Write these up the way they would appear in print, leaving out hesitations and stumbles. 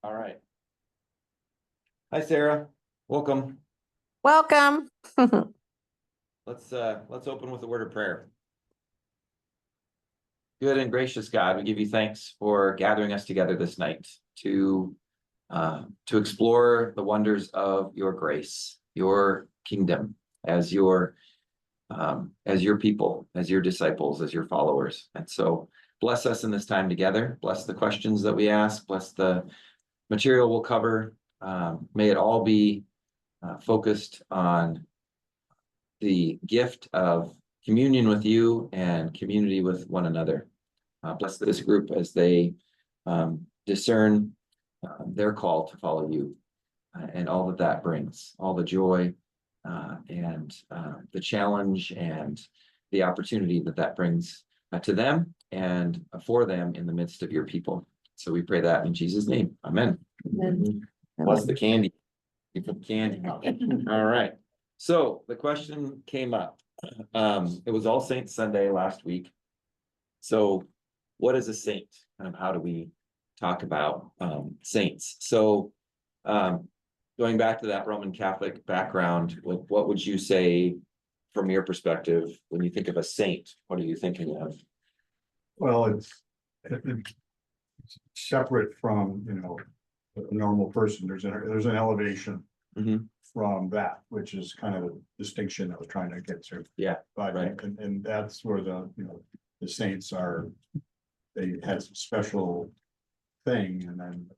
All right. Hi, Sarah. Welcome. Welcome. Let's open with a word of prayer. Good and gracious God, we give you thanks for gathering us together this night to explore the wonders of your grace, your kingdom, as your people, as your disciples, as your followers. And so bless us in this time together. Bless the questions that we ask. Bless the material we'll cover. May it all be focused on the gift of communion with you and community with one another. Bless this group as they discern their call to follow you and all that that brings, all the joy and the challenge and the opportunity that that brings to them and for them in the midst of your people. So we pray that in Jesus' name. Amen. Amen. Bless the candy. Keep the candy. All right. So the question came up. It was All Saints Sunday last week. So what is a saint? How do we talk about saints? So going back to that Roman Catholic background, what would you say from your perspective when you think of a saint? What are you thinking of? Well, it's separate from, a normal person. There's an elevation Mhm. from that, which is kind of a distinction I was trying to get to. Yeah, But, right. and that's where the saints are, they had some special thing and then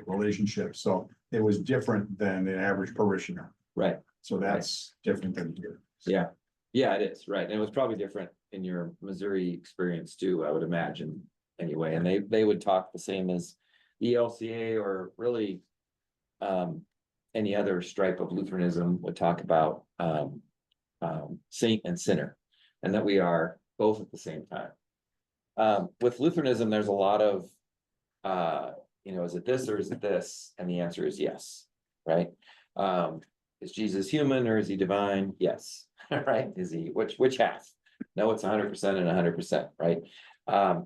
relationship. So it was different than the average parishioner. Right. So that's different than here. Yeah. Yeah, it is. Right. And it was probably different in your Missouri experience too, I would imagine. Anyway, and they would talk the same as ELCA or really any other stripe of Lutheranism would talk about saint and sinner, and that we are both at the same time. With Lutheranism, there's a lot of is it this or is it this? And the answer is yes, right? Is Jesus human or is he divine? Yes, right? Is he which half? No, it's 100% and 100%, right?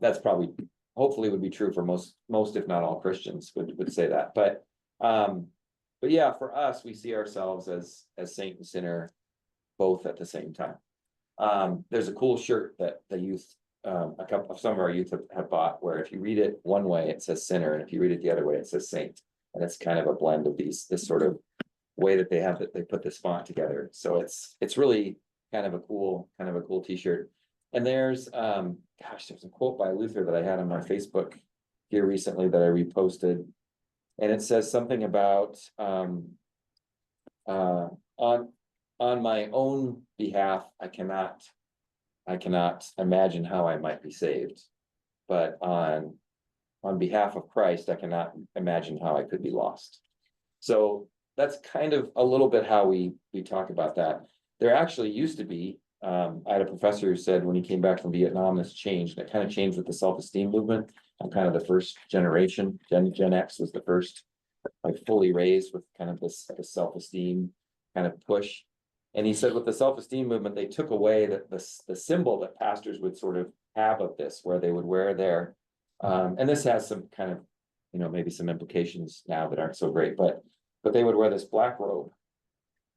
That's probably hopefully would be true for most if not all Christians would say that. But yeah, for us, we see ourselves as saint and sinner both at the same time. There's a cool shirt that the youth, some of our youth have bought, where if you read it one way, it says sinner, and if you read it the other way, it says saint. And it's kind of a blend of this sort of way that they put this font together. So it's really kind of a cool t-shirt. And there's there's a quote by Luther that I had on my Facebook here recently that I reposted. And it says something about on my own behalf, I cannot imagine how I might be saved, but on behalf of Christ, I cannot imagine how I could be lost. So that's kind of a little bit how we talk about that. There actually used to be, I had a professor who said when he came back from Vietnam, this changed, and it kind of changed with the self-esteem movement. I'm kind of the first generation. Gen X was the first, like fully raised with kind of this self-esteem kind of push. And he said with the self-esteem movement, they took away the symbol that pastors would sort of have of this, where they would wear their, and this has some kind of, maybe some implications now that aren't so great, but they would wear this black robe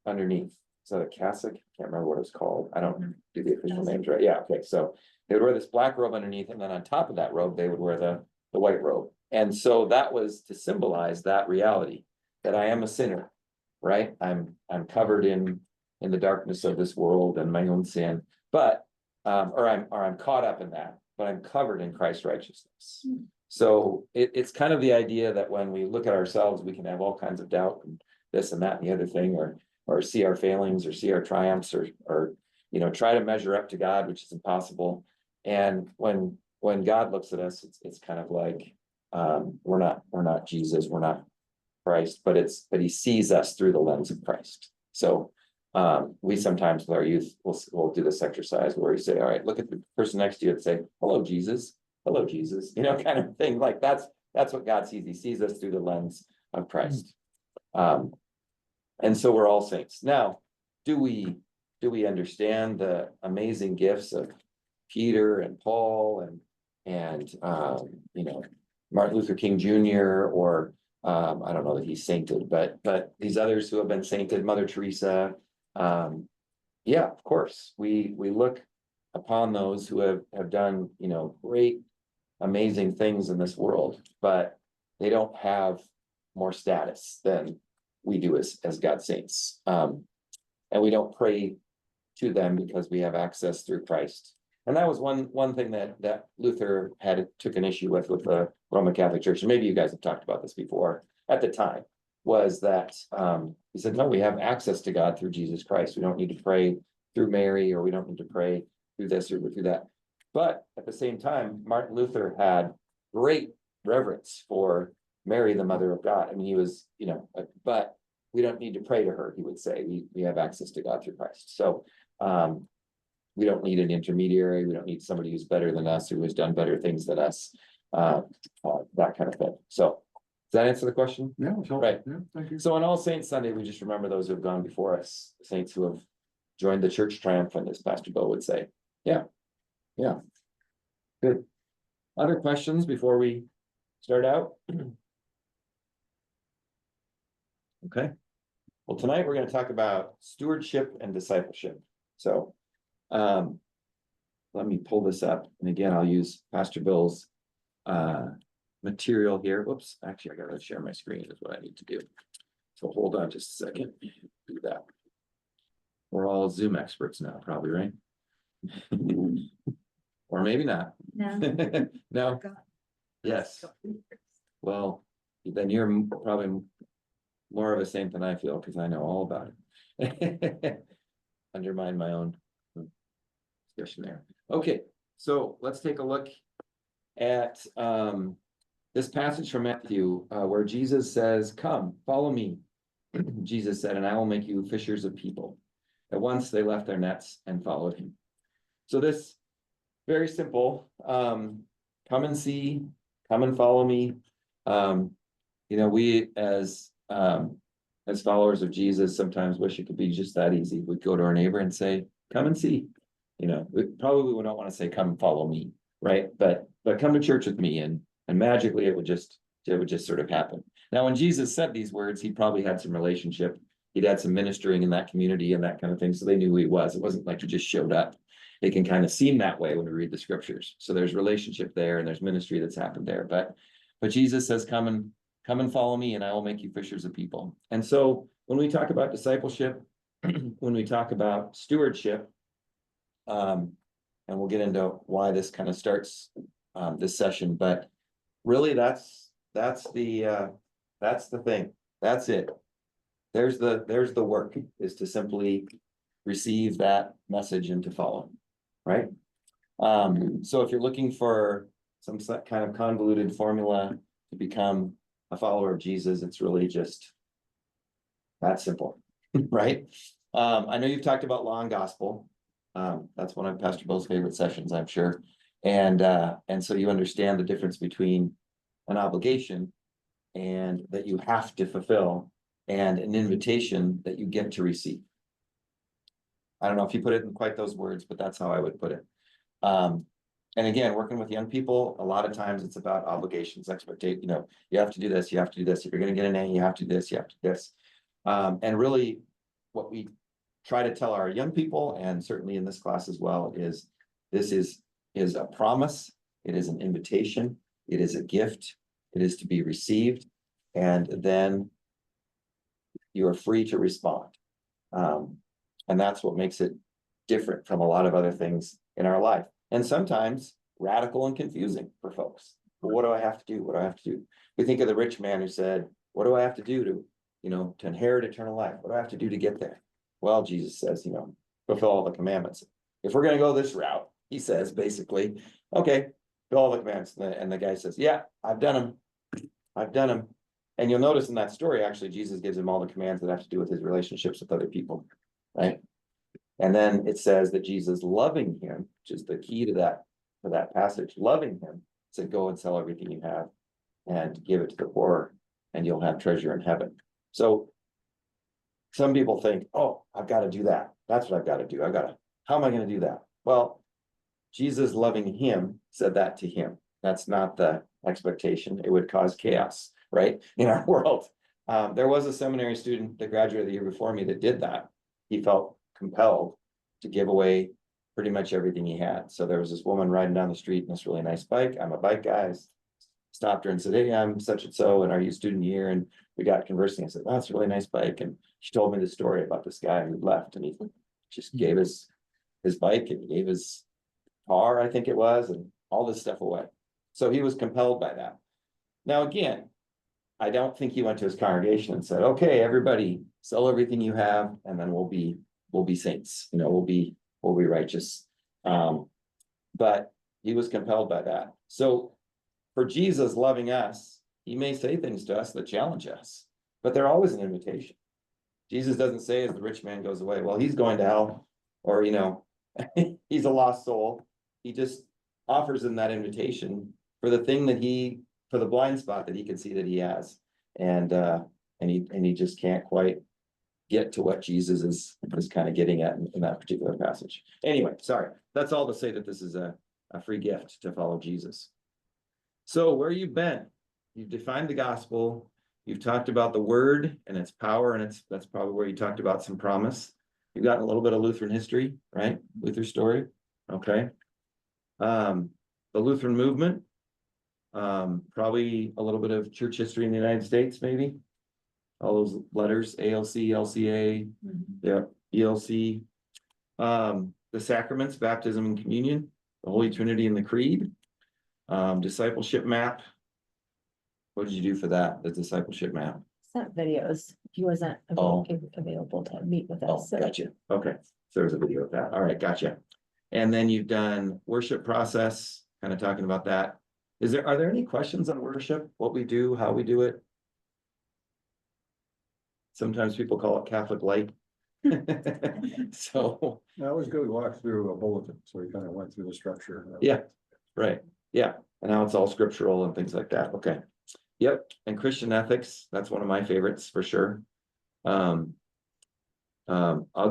underneath. Is that a cassock? I can't remember what it's called. I don't do the official names right. Yeah, okay. So they would wear this black robe underneath, and then on top of that robe, they would wear the white robe. And so that was to symbolize that reality, that I am a sinner, right? I'm covered in the darkness of this world and my own sin, but I'm caught up in that, but I'm covered in Christ's righteousness. So it's kind of the idea that when we look at ourselves, we can have all kinds of doubt and this and that and the other thing, or see our failings or see our triumphs or try to measure up to God, which is impossible. And when God looks at us, it's kind of like we're not Jesus, we're not Christ, but he sees us through the lens of Christ. So we sometimes with our youth we'll do this exercise where we say, all right, look at the person next to you and say, hello Jesus, kind of thing. Like that's what God sees. He sees us through the lens of Christ. And so we're all saints. Now, do we understand the amazing gifts of Peter and Paul and Martin Luther King Jr. or I don't know that he's sainted, but these others who have been sainted, Mother Teresa. Yeah, of course, we look upon those who have done, great, amazing things in this world, but they don't have more status than we do as God's saints. And we don't pray to them because we have access through Christ. And that was one thing that Luther took an issue with the Roman Catholic Church, and maybe you guys have talked about this before at the time, was that he said, no, we have access to God through Jesus Christ. We don't need to pray through Mary, or we don't need to pray through this or through that. But at the same time, Martin Luther had great reverence for Mary, the Mother of God. I mean, he was, but we don't need to pray to her, he would say. We have access to God through Christ. So we don't need an intermediary. We don't need somebody who's better than us, who has done better things than us, that kind of thing. So does that answer the question? Yeah, Right. Yeah, thank you. So on All Saints Sunday, we just remember those who have gone before us, the saints who have joined the church triumphant, as Pastor Bo would say. Yeah. Good. Other questions before we start out? Okay. Well, tonight we're going to talk about stewardship and discipleship. So let me pull this up. And again, I'll use Pastor Bill's material here. Whoops, actually, I got to share my screen is what I need to do. So hold on just a second. Do that. We're all Zoom experts now, probably, right? Or maybe not. No. No. Yes. Well, then you're probably more of a saint than I feel, because I know all about it. Undermine my own discussion there. Okay, so let's take a look at this passage from Matthew, where Jesus says, "Come, follow me." Jesus said, "And I will make you fishers of people." At once they left their nets and followed him. So this very simple, come and see, come and follow me. We as followers of Jesus sometimes wish it could be just that easy. We'd go to our neighbor and say, "Come and see." We probably don't want to say, "Come and follow me," right? But come to church with me, and magically it would just sort of happen. Now, when Jesus said these words, he probably had some relationship. He'd had some ministering in that community and that kind of thing, so they knew who he was. It wasn't like he just showed up. It can kind of seem that way when we read the scriptures. So there's relationship there, and there's ministry that's happened there. But Jesus says, "Come and follow me, and I will make you fishers of people." And so when we talk about discipleship, when we talk about stewardship, and we'll get into why this kind of starts this session, but really that's the thing. That's it. There's the work, is to simply receive that message and to follow, right? So if you're looking for some kind of convoluted formula to become a follower of Jesus, it's really just that simple, right? I know you've talked about law and gospel. That's one of Pastor Bill's favorite sessions, I'm sure. And so you understand the difference between an obligation and that you have to fulfill, and an invitation that you get to receive. I don't know if you put it in quite those words, but that's how I would put it. And again, working with young people, a lot of times it's about obligations, expectation. You have to do this, you have to do this. If you're going to get an A, you have to do this, you have to do this. And really, what we try to tell our young people, and certainly in this class as well, is this is a promise. It is an invitation. It is a gift. It is to be received, and then you are free to respond. And that's what makes it different from a lot of other things in our life. And sometimes radical and confusing for folks. Well, what do I have to do? What do I have to do? We think of the rich man who said, "What do I have to do to inherit eternal life? What do I have to do to get there?" Well, Jesus says, fulfill all the commandments. If we're going to go this route, he says, basically, okay, fulfill all the commandments. And the guy says, "Yeah, I've done them. I've done them." And you'll notice in that story, actually, Jesus gives him all the commands that have to do with his relationships with other people, right? And then it says that Jesus, loving him, which is the key to that passage, loving him, said, "Go and sell everything you have and give it to the poor, and you'll have treasure in heaven." So some people think, "Oh, I've got to do that. That's what I've got to do. How am I going to do that?" Well, Jesus, loving him, said that to him. That's not the expectation. It would cause chaos. right, in our world. There was a seminary student that graduated the year before me that did that. He felt compelled to give away pretty much everything he had. So there was this woman riding down the street in this really nice bike. I'm a bike guy. I stopped her and said, "Hey, I'm such and so, and are you student here?" And we got conversing. I said, "That's a really nice bike." And she told me the story about this guy who left, and he just gave his bike and gave his car, I think it was, and all this stuff away. So he was compelled by that. Now, again, I don't think he went to his congregation and said, "Okay, everybody, sell everything you have, and then we'll be saints, you know, we'll be righteous." But he was compelled by that. So for Jesus loving us, he may say things to us that challenge us, but they're always an invitation. Jesus doesn't say as the rich man goes away, "Well, he's going to hell," or, you know, he's a lost soul. He just offers him that invitation for the thing that for the blind spot that he can see that he has. And he just can't quite get to what Jesus is kind of getting at in that particular passage. Anyway, sorry. That's all to say that this is a free gift to follow Jesus. So where you've been, you've defined the gospel, you've talked about the word and its power, and that's probably where you talked about some promise. You've gotten a little bit of Lutheran history, right? Luther story. Okay. The Lutheran movement, probably a little bit of church history in the United States, maybe. All those letters, ALC, LCA, yeah, ELC. The sacraments, baptism and communion, the Holy Trinity and the Creed. Discipleship map. What did you do for that? The discipleship map? Sent videos. He wasn't Oh. available to meet with Oh, us. So gotcha. Okay, so there's a video of that. All right, gotcha. And then you've done worship process, kind of talking about that. Are there any questions on worship? What we do, how we do it? Sometimes people call it Catholic light. So, That was good. We walked through a bulletin, so we kind of went through the structure. yeah, right, yeah, and how it's all scriptural and things like that. Okay. Yep, and Christian ethics, that's one of my favorites for sure. I'll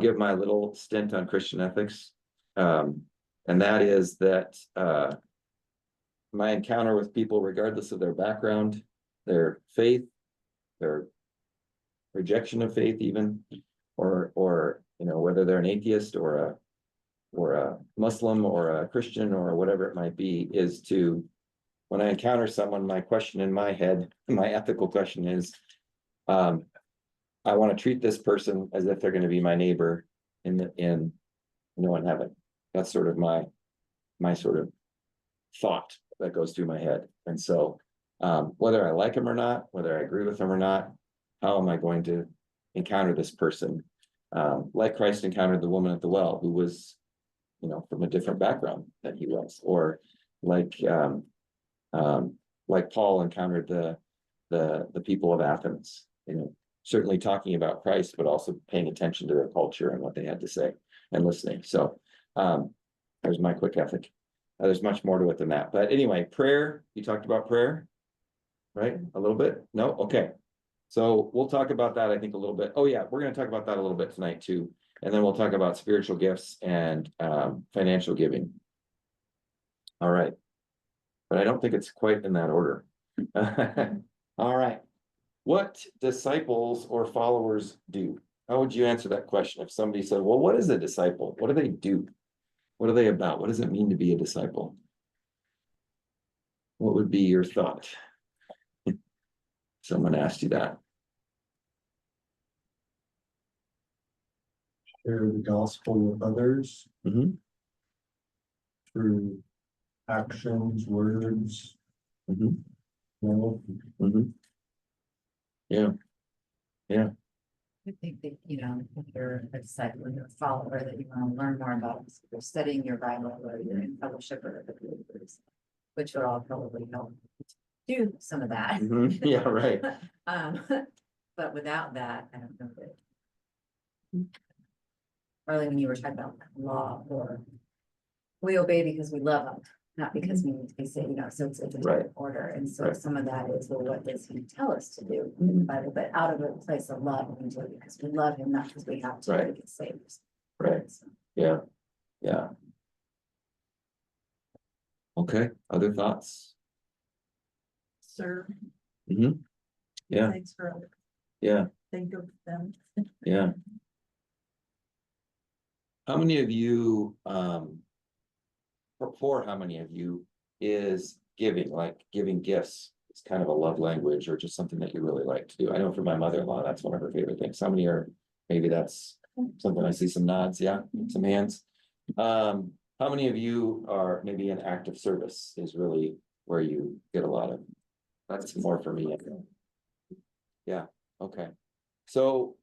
give my little stint on Christian ethics. And that is that my encounter with people, regardless of their background, their faith, their rejection of faith, even, or you know, whether they're an atheist or a Muslim or a Christian or whatever it might be, is to, when I encounter someone, my question in my head, my ethical question is, I want to treat this person as if they're going to be my neighbor in heaven. That's sort of my sort of thought that goes through my head. And so, whether I like him or not, whether I agree with him or not, how am I going to encounter this person? Like Christ encountered the woman at the well, who was, you know, from a different background than he was, or like Paul encountered the people of Athens, you know, certainly talking about Christ, but also paying attention to their culture and what they had to say and listening. So there's my quick ethic. There's much more to it than that. But anyway, prayer, you talked about prayer, right? A little bit? No? Okay. So we'll talk about that, I think, a little bit. Oh yeah, we're going to talk about that a little bit tonight too. And then we'll talk about spiritual gifts and financial giving. All right. But I don't think it's quite in that order. All right. What disciples or followers do? How would you answer that question if somebody said, well, what is a disciple? What do they do? What are they about? What does it mean to be a disciple? What would be your thought? Someone asked you that. Share the gospel with others Mhm. through actions, words, Mhm. you know. Mhm. Yeah. Yeah. I think that, you know, if you're a disciple or a follower that you want to learn more about, if you're studying your Bible or you're in fellowship or the believers, which would all probably help do some of that. Mhm. Yeah, right. But without that, I don't know that. Early when you were talking about law, or we obey because we love them, not because we need to be saved, you know, so it's a Right. different order. And so Right. some of that is, well, what does he tell us to do in the Bible, but out of a place of love, we do it because we love him, not because we have to Right. get saved. Right. So, Yeah. Yeah. Okay. Other thoughts? Sir, Mhm. Yeah, Thanks for, yeah, think of them. yeah. How many of you, for how many of you is giving, like giving gifts? It's kind of a love language or just something that you really like to do. I know for my mother-in-law, that's one of her favorite things. How many are, maybe that's something I see some nods, yeah, some hands. How many of you are maybe an act of service is really where you get a lot of, that's more for me. Yeah, okay. So,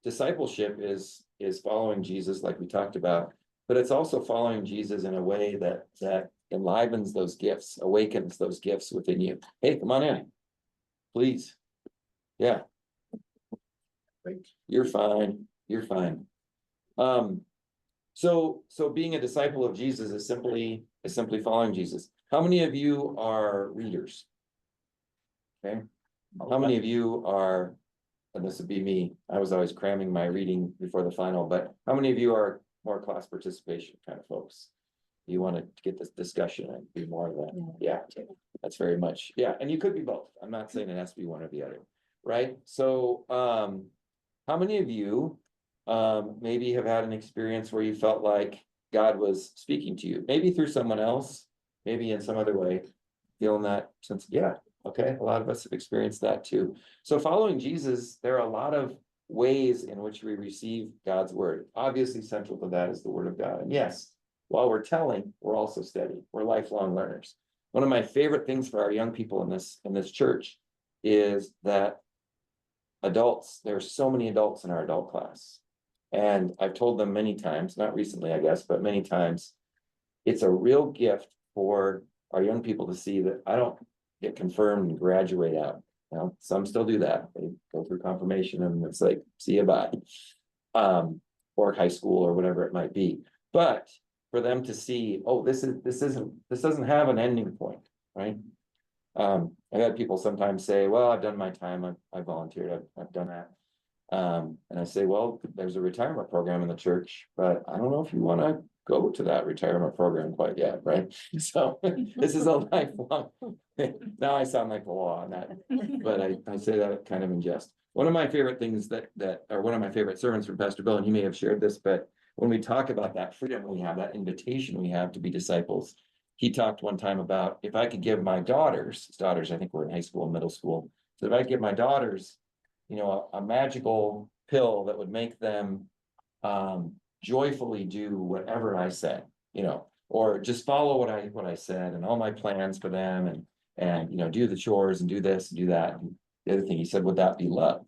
discipleship is following Jesus like we talked about, but it's also following Jesus in a way that enlivens those gifts, awakens those gifts within you. Hey, come on in. Please. Yeah. You're fine. You're fine. So being a disciple of Jesus is simply following Jesus. How many of you are readers? Okay. How many of you are, and this would be me, I was always cramming my reading before the final, but how many of you are more class participation kind of folks? You want to get this discussion and be more of that? Yeah, that's very much, yeah, and you could be both. I'm not saying it has to be one or the other, right? So, how many of you, maybe have had an experience where you felt like God was speaking to you, maybe through someone else, maybe in some other way, feeling that sense, yeah. Okay, a lot of us have experienced that too. So following Jesus, there are a lot of ways in which we receive God's word. Obviously, central to that is the word of God. And yes, while we're telling, we're also studying. We're lifelong learners. One of my favorite things for our young people in this church is that adults, there's so many adults in our adult class. And I've told them many times, not recently, I guess, but many times, it's a real gift for our young people to see that I don't get confirmed and graduate out. You know, some still do that. They go through confirmation and it's like, see you bye. Or high school or whatever it might be. But for them to see, oh, this doesn't have an ending point, right? I've had people sometimes say, well, I've done my time, I volunteered, I've done that. And I say, well, there's a retirement program in the church, but I don't know if you want to go to that retirement program quite yet, right? So this is a lifelong. Now I sound like the law on that, but I say that kind of in jest. One of my favorite things or one of my favorite sermons from Pastor Bill, and he may have shared this, but when we talk about that freedom we have, that invitation we have to be disciples, he talked one time about if I could give my daughters, I think we're in high school and middle school, so if I could give my daughters, you know, a magical pill that would make them joyfully do whatever I said, you know, or just follow what I said and all my plans for them and you know, do the chores and do this and do that. And the other thing he said, would that be love?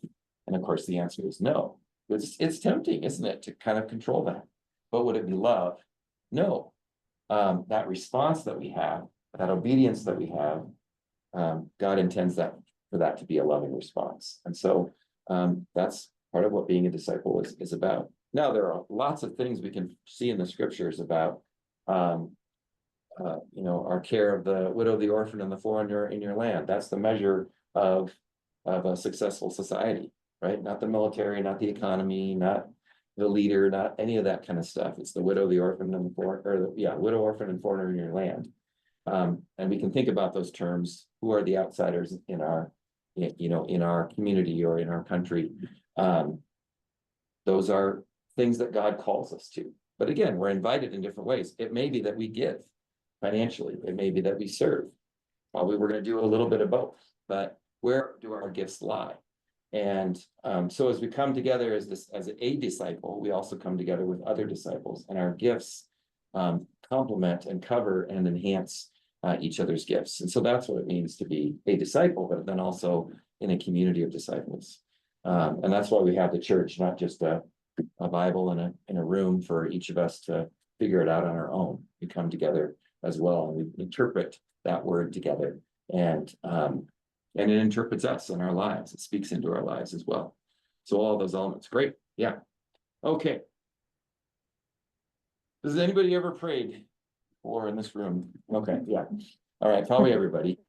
And of course the answer is no. It's tempting, isn't it, to kind of control that? But would it be love? No. That response that we have, that obedience that we have, God intends that for that to be a loving response. And so that's part of what being a disciple is about. Now, there are lots of things we can see in the scriptures about, you know, our care of the widow, the orphan, and the foreigner in your land. That's the measure of a successful society, right? Not the military, not the economy, not the leader, not any of that kind of stuff. It's the widow, the orphan, and the widow, orphan, and foreigner in your land. And we can think about those terms. Who are the outsiders in our, you know, in our community or in our country? Those are things that God calls us to. But again, we're invited in different ways. It may be that we give financially. It may be that we serve. Probably we're going to do a little bit of both. But where do our gifts lie? And so as we come together as a disciple, we also come together with other disciples, and our gifts complement and cover and enhance each other's gifts. And so that's what it means to be a disciple, but then also in a community of disciples. And that's why we have the church, not just a Bible in a room for each of us to figure it out on our own. We come together as well, and we interpret that word together, and it interprets us in our lives. It speaks into our lives as well. So all those elements, great, yeah. Okay. Has anybody ever prayed before in this room? Okay, yeah. All right, probably everybody.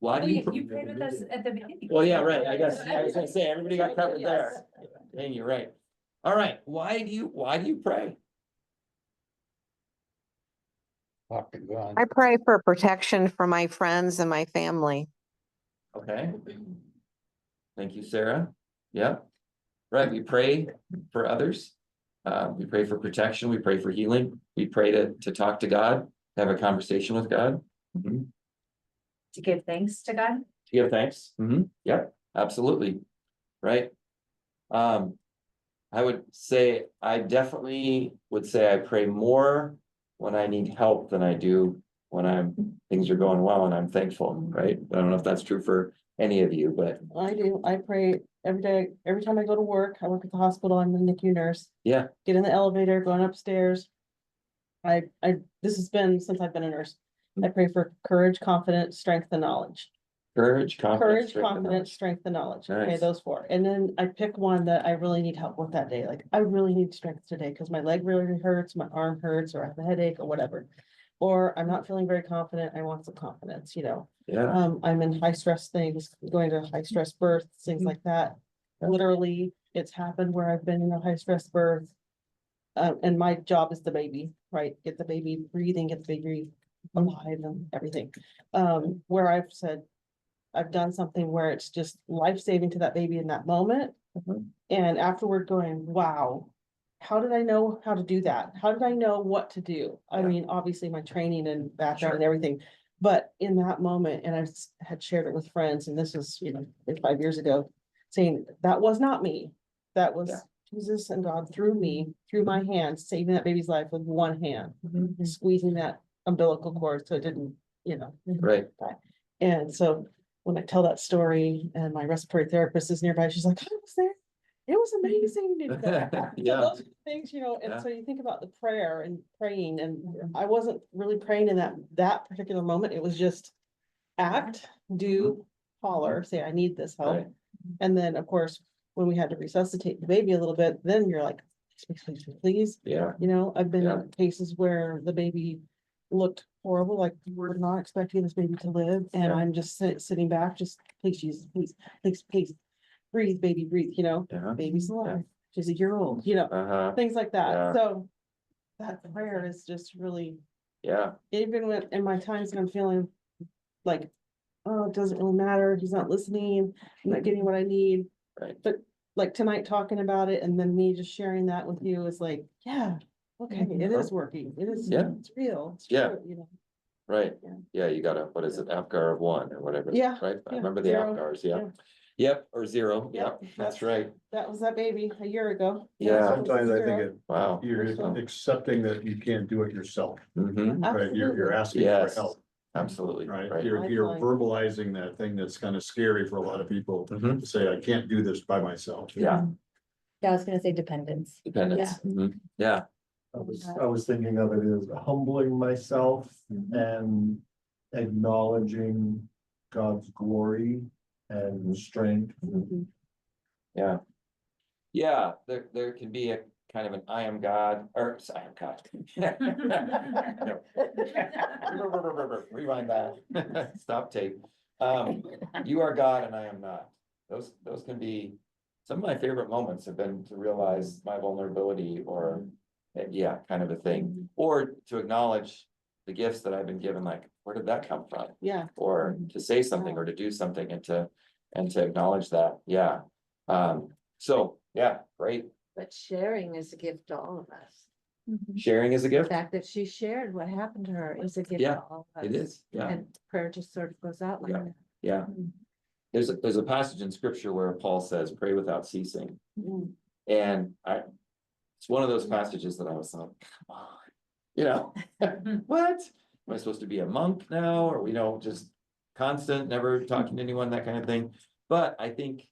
Why do You prayed with us at the beginning. Well, yeah, right. I guess I was gonna say everybody got covered there. Dang, you're right. All right. Why do you pray? I pray for protection for my friends and my family. Okay. Thank you, Sarah. Yeah. Right, we pray for others. We pray for protection, we pray for healing, we pray to talk to God, have a conversation with God. Mhm. To give thanks to God. To give thanks. Yep, absolutely. Right. I would say, I definitely would say I pray more when I need help than I do when things are going well and I'm thankful, right? I don't know if that's true for any of you, but I do, I pray every day, every time I go to work, I work at the hospital, I'm a NICU nurse, yeah, get in the elevator, going upstairs. This has been since I've been a nurse, I pray for courage, confidence, strength, and knowledge. courage, confidence. Courage, strength, and confidence, strength, and knowledge, okay, Nice. those four, and then I pick one that I really need help with that day, like, I really need strength today, because my leg really hurts, my arm hurts, or I have a headache, or whatever. Or I'm not feeling very confident, I want some confidence, you know. Yeah, I'm in high stress things, going to high stress births, things like that. Yeah. Literally, it's happened where I've been in a high stress birth. And my job is the baby, right? Get the baby breathing, get the baby alive and everything. Where I've said, I've done something where it's just life-saving to that baby in that moment. Mhm. And afterward going, wow, how did I know how to do that? How did I know what to do? I Yeah. mean, obviously my training and background and Sure. everything. But in that moment, and had shared it with friends, and this was, 5 years ago, saying that was not me. That was Yeah. Jesus and God through me, through my hands, saving that baby's life with one hand, squeezing that umbilical cord so it didn't, right, and so when I tell that story and my respiratory therapist is nearby, she's like, I was there. It was amazing. So yeah, those are the things, Yeah. and so you think about the prayer and praying, and I wasn't really praying in that particular moment. It was just act, do, holler, say, I need this help. Right. And then, of course, when we had to resuscitate the baby a little bit, then you're like, please, please, yeah, I've been Yeah. in cases where the baby looked horrible, like we're not expecting this baby to live, and Yeah. I'm just sitting back, just please, Jesus, please, breathe, baby, breathe, Yeah. baby's alive, she's a year old, uh-huh, things like Yeah. that, so that prayer is just really, yeah, even when, in my times when I'm feeling like, oh, it doesn't really matter, he's not listening, I'm not getting what I need. Right. But like tonight talking about it and then me just sharing that with you is like, yeah, okay, it is working, it is, Yeah. it's real, it's Yeah. true, right. Yeah. Yeah, you gotta, what is it, Apgar of 1 or whatever. Yeah, Right, I yeah, remember the 0, Apgars, yeah. yeah. Yep, or 0, Yep, yep, that's right, That was that baby a year ago. Yeah. Sometimes I think wow. you're So- accepting that you can't do it yourself, Mm-hmm, right? You're Absolutely. asking for Yes. help, absolutely, right? right, You're Lifeline. verbalizing that thing that's kind of scary for a lot of people Mhm. to say, I can't do this by myself. yeah, Yeah, I was gonna say dependence. dependence, Mhm. yeah, I was thinking of it as humbling myself and acknowledging God's glory and strength. yeah. Yeah, there can be a kind of an I am God, or I am God. No. Rewind that, stop tape. You are God and I am not. Those can be, some of my favorite moments have been to realize my vulnerability or, yeah, kind of a thing. Or to acknowledge the gifts that I've been given, like, where did that come from? Yeah, Or to say something or to do something and to acknowledge that, yeah. So, yeah, great. But sharing is a gift to all of us. Sharing is a The gift. fact that she shared what happened to her is a gift Yeah, to all of us. It is, yeah, And prayer just sort of goes out like Yeah. that. yeah. There's a passage in scripture where Paul says, pray without ceasing. Mm. And it's one of those passages that I was like, come on, what? Am I supposed to be a monk now? Or, just constant, never talking to anyone, that kind of thing. But I think,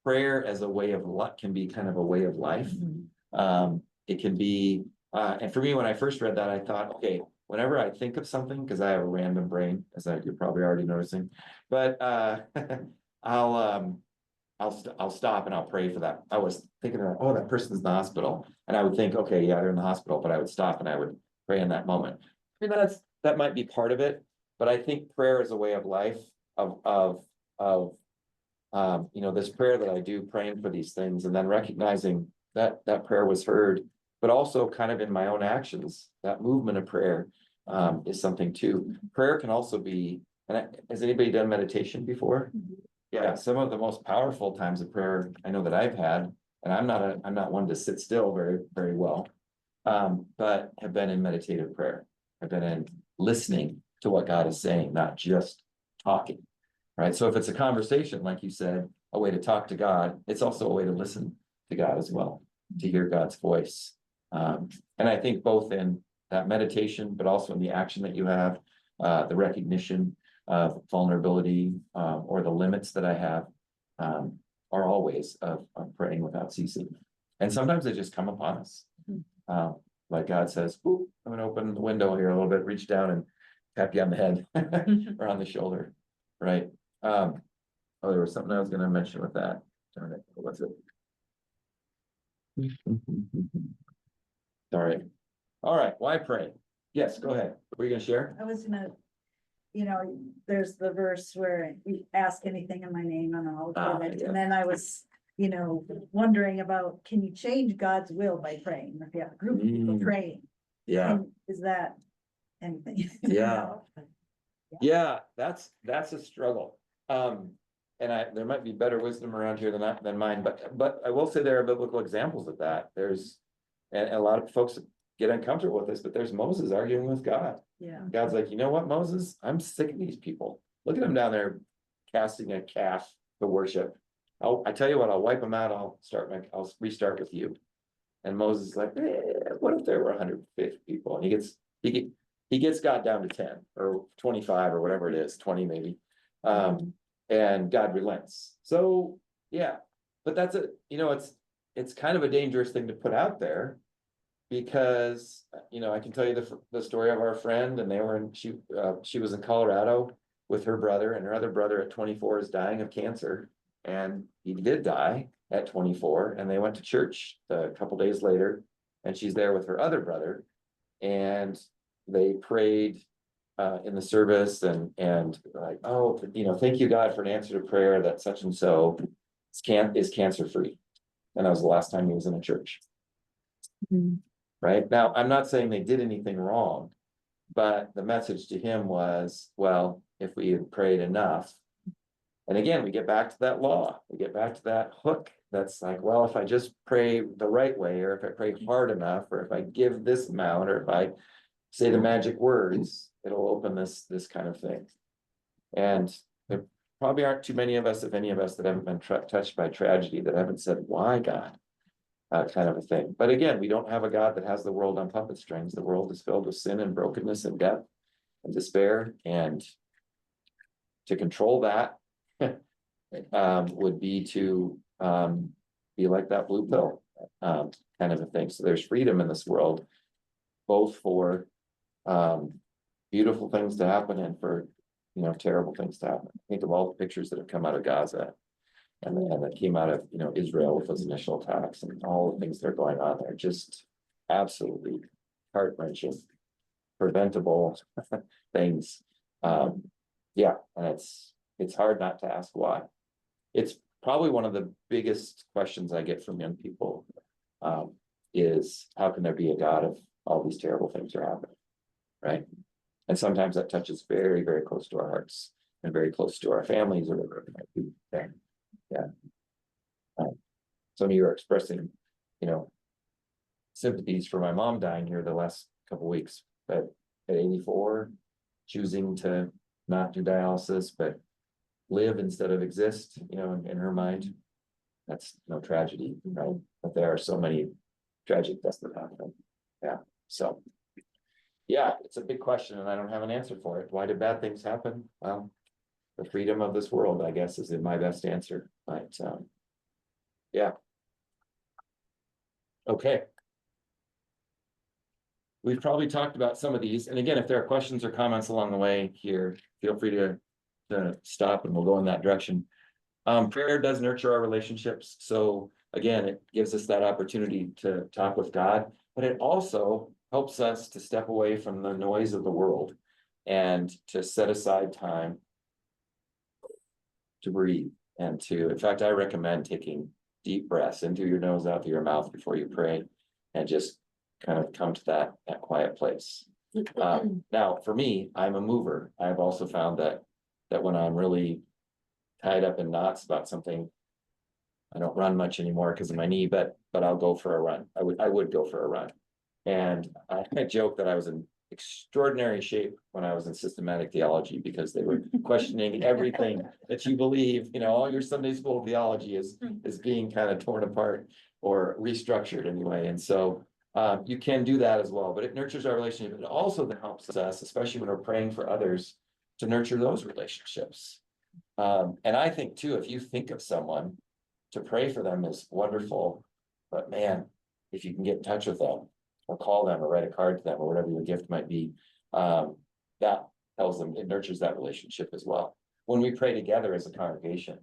prayer as a way of life can be kind of a way of life. It can be, and for me, when I first read that, I thought, okay, whenever I think of something, because I have a random brain, as you're probably already noticing, but I'll stop and I'll pray for that. I was thinking, oh, that person's in the hospital, and I would think, okay, yeah, they're in the hospital, but I would stop and I would pray in that moment. And that might be part of it, but I think prayer is a way of life of this prayer that I do, praying for these things, and then recognizing that prayer was heard, but also kind of in my own actions, that movement of prayer is something too. Prayer can also be has anybody done meditation before? Yeah, some of the most powerful times of prayer I know that I've had, and I'm not one to sit still very, very well. But have been in meditative prayer. I've been in listening to what God is saying, not just talking. Right? So if it's a conversation, like you said, a way to talk to God, it's also a way to listen to God as well, to hear God's voice. And I think both in that meditation, but also in the action that you have, the recognition of vulnerability, or the limits that I have, are all ways of praying without ceasing. And sometimes they just come upon us. Like God says, "Ooh, I'm gonna open the window here a little bit, reach down and tap you on the head or on the shoulder," right? Oh, there was something I was gonna mention with that. Darn it, what was it? Sorry. All right, why pray? Yes, go ahead. Were you gonna share? I was gonna, there's the verse where you ask anything in my name and I'll give it. Yeah. And then I was, wondering about, can you change God's will by praying? If you have a group of people praying, Yeah, and is that anything? yeah. Yeah, that's a struggle. And there might be better wisdom around here than mine, but I will say there are biblical examples of that. And a lot of folks get uncomfortable with this, but there's Moses arguing with God. Yeah. God's like, you know what, Moses, I'm sick of these people. Look at them down there casting a calf to worship. I tell you what, I'll wipe them out. I'll restart with you. And Moses is like, what if there were 150 people? And he gets God down to 10 or 25 or whatever it is, 20 maybe. And God relents. So yeah, but it's kind of a dangerous thing to put out there, because I can tell you the story of our friend, and she was in Colorado with her brother, and her other brother at 24 is dying of cancer, and he did die at 24, and they went to church a couple days later, and she's there with her other brother, and they prayed in the service and like, oh, thank you, God, for an answer to prayer that such and so is cancer free. And that was the last time he was in a church. Right now, I'm not saying they did anything wrong, but the message to him was, well, if we had prayed enough. And again, we get back to that law, we get back to that hook. That's like, well, if I just pray the right way, or if I pray hard enough, or if I give this amount, or if I say the magic words, it'll open this kind of thing. And there probably aren't too many of us, if any of us, that haven't been touched by tragedy, that haven't said, why, God? Kind of a thing. But again, we don't have a God that has the world on puppet strings. The world is filled with sin and brokenness and death and despair. And to control that would be to be like that blue pill kind of a thing. So there's freedom in this world, both for beautiful things to happen and for terrible things to happen. Think of all the pictures that have come out of Gaza and that came out of Israel with those initial attacks, and all the things that are going on there. Just absolutely heart-wrenching, preventable things. Yeah, and it's hard not to ask why. It's probably one of the biggest questions I get from young people, is how can there be a God if all these terrible things are happening, right? And sometimes that touches very, very close to our hearts and very close to our families, or whatever it might be there. Yeah. Some of you are expressing, sympathies for my mom dying here the last couple weeks, but at 84, choosing to not do dialysis, but live instead of exist, in her mind. That's no tragedy, right? But there are so many tragic deaths that happen. Yeah. So yeah, it's a big question, and I don't have an answer for it. Why did bad things happen? Well, the freedom of this world, I guess, is my best answer. But yeah. Okay. We've probably talked about some of these, and again, if there are questions or comments along the way here, feel free to stop and we'll go in that direction. Prayer does nurture our relationships. So again, it gives us that opportunity to talk with God, but it also helps us to step away from the noise of the world and to set aside time to breathe and in fact, I recommend taking deep breaths into your nose, out through your mouth before you pray, and just kind of come to that quiet place. Now, for me, I'm a mover. I've also found that that when I'm really tied up in knots about something, I don't run much anymore because of my knee, but I'll go for a run. I would go for a run. And I joke that I was in extraordinary shape when I was in systematic theology because they were questioning everything that you believe, all your Sunday school theology is being kind of torn apart or restructured anyway. And so you can do that as well, but it nurtures our relationship. It also then helps us, especially when we're praying for others, to nurture those relationships. And I think too, if you think of someone, to pray for them is wonderful, but man, if you can get in touch with them or call them or write a card to them or whatever your gift might be, that tells them, it nurtures that relationship as well. When we pray together as a congregation,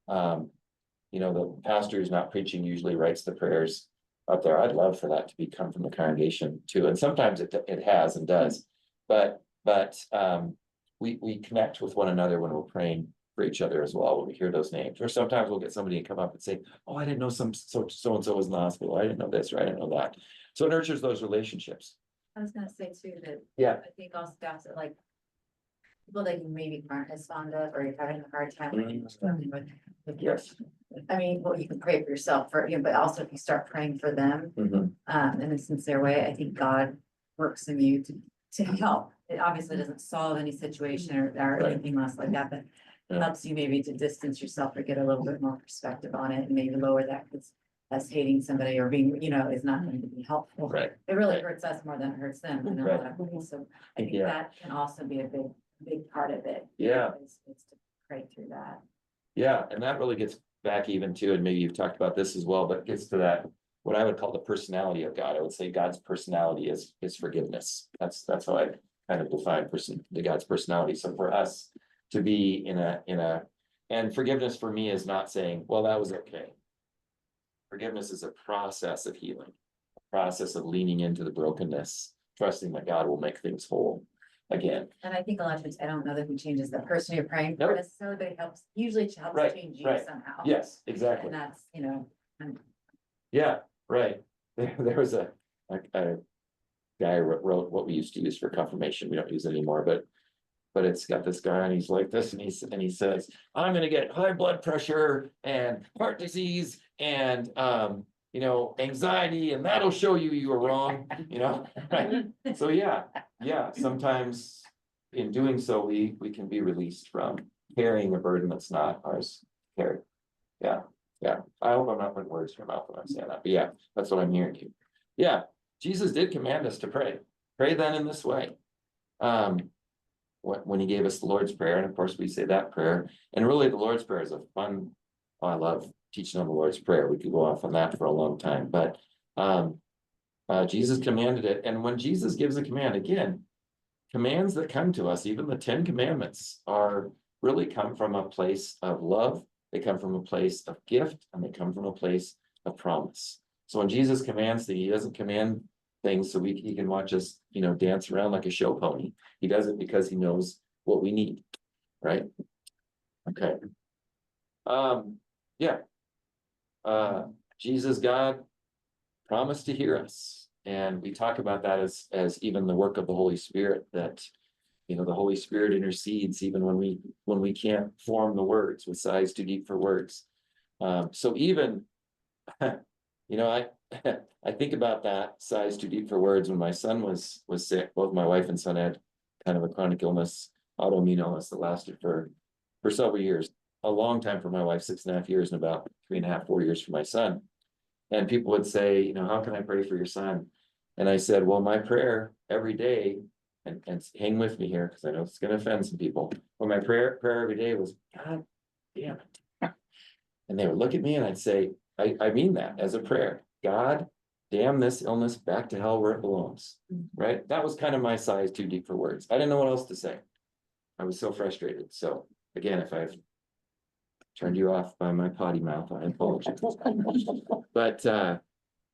the pastor who's not preaching usually writes the prayers up there. I'd love for that to come from the congregation too. And sometimes it has and does, but we connect with one another when we're praying for each other as well, when we hear those names. Or sometimes we'll get somebody to come up and say, oh, I didn't know so and so was in the hospital. I didn't know this, or I didn't know that. So it nurtures those relationships. I was gonna say too, that. Yeah. I think also that's like. People that you maybe aren't as fond of, or you're having a hard time struggling with your. Yes. I mean, well, you can pray for yourself but also if you start praying for them, Mhm. in a sincere way, I think God works in you to help. It obviously doesn't solve any situation or Right. anything else like that, but Yeah. helps you maybe to distance yourself or get a little bit more perspective on it and maybe lower that, because us hating somebody or being, is not going to be helpful. Right. It really Right. hurts us more than it hurts them in a Right. lot of ways. So I think Yeah. that can also be a big part of it. Yeah. Is to pray through that. Yeah, and that really gets back even to, and maybe you've talked about this as well, but gets to that, what I would call the personality of God. I would say God's personality is forgiveness. That's how I kind of define God's personality. So for us to be in a, and forgiveness for me is not saying, well, that was okay. Forgiveness is a process of healing, a process of leaning into the brokenness, trusting that God will make things whole again. And I think a lot of times, I don't know that he changes the person you're praying for Nope. necessarily, but it helps, usually it helps Right, change you right. somehow. Yes, exactly. And that's, Yeah, right. There was a guy wrote what we used to use for confirmation. We don't use it anymore, but it's got this guy and he's like this and he says, I'm gonna get high blood pressure and heart disease and anxiety, and that'll show you were wrong, right? So yeah, sometimes in doing so, we can be released from carrying a burden that's not ours to carry. Yeah, I hope I'm not putting words in your mouth when I'm saying that, but yeah, that's what I'm hearing you. Yeah, Jesus did command us to pray. Pray then in this way. When he gave us the Lord's Prayer, and of course we say that prayer, and really the Lord's Prayer is a fun, I love teaching on the Lord's Prayer. We could go off on that for a long time, but Jesus commanded it. And when Jesus gives a command, again, commands that come to us, even the 10 commandments really come from a place of love. They come from a place of gift, and they come from a place of promise. So when Jesus commands things, he doesn't command things so he can watch us, dance around like a show pony. He does it because he knows what we need, right? Okay. Jesus, God promised to hear us. And we talk about that as even the work of the Holy Spirit, that the Holy Spirit intercedes even when we can't form the words with sighs too deep for words. So even, I think about that, sighs too deep for words, when my son was sick. Both my wife and son had kind of a chronic illness, autoimmune illness that lasted for several years, a long time for my wife, 6.5 years, and about 3.5, 4 years for my son. And people would say, how can I pray for your son? And I said, well, my prayer every day, and hang with me here, because I know it's going to offend some people. Well, my prayer every day was, God damn it. And they would look at me and I'd say, I mean that as a prayer. God, damn this illness back to hell where it belongs. Right? That was kind of my sighs too deep for words. I didn't know what else to say. I was so frustrated. So again, if I've turned you off by my potty mouth, I apologize. But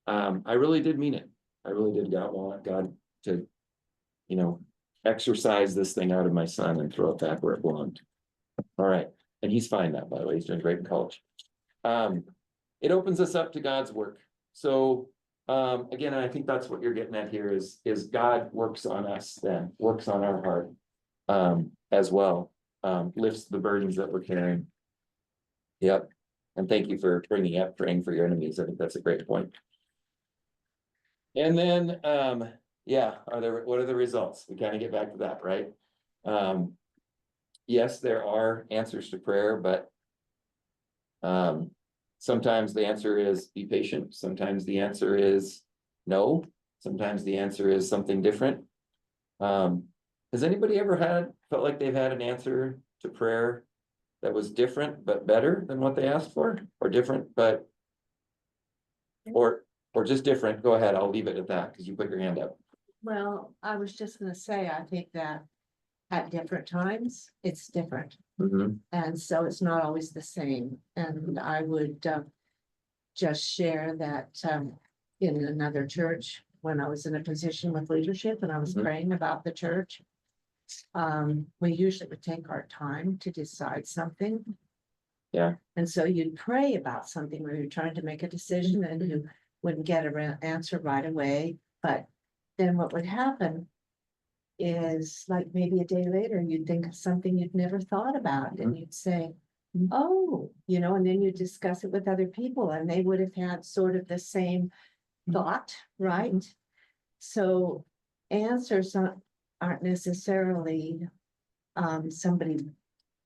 I really did mean it. I really did want God to, exercise this thing out of my son and throw it back where it belonged. All right. And he's fine now, by the way. He's doing great in college. It opens us up to God's work. So again, I think that's what you're getting at here is God works on us then, works on our heart as well. lifts the burdens that we're carrying. Yep, and thank you for bringing up praying for your enemies. I think that's a great point. And then, yeah, what are the results? We kind of get back to that, right? Yes, there are answers to prayer, but sometimes the answer is be patient. Sometimes the answer is no. Sometimes the answer is something different. Has anybody ever felt like they've had an answer to prayer that was different but better than what they asked for, or different but or just different? Go ahead, I'll leave it at that because you put your hand up. Well, I was just gonna say, I think that at different times, it's different. Mhm. And so it's not always the same. And I would just share that in another church, when I was in a position with leadership and I was Mhm. praying about the church, we usually would take our time to decide something. Yeah. And so you'd pray about something where you're trying to make a decision and you wouldn't get an answer right away. But then what would happen is like maybe a day later, you'd think of something you'd never thought about and you'd say, oh, and then you discuss it with other people and they would have had sort of the same thought, right? So answers aren't necessarily somebody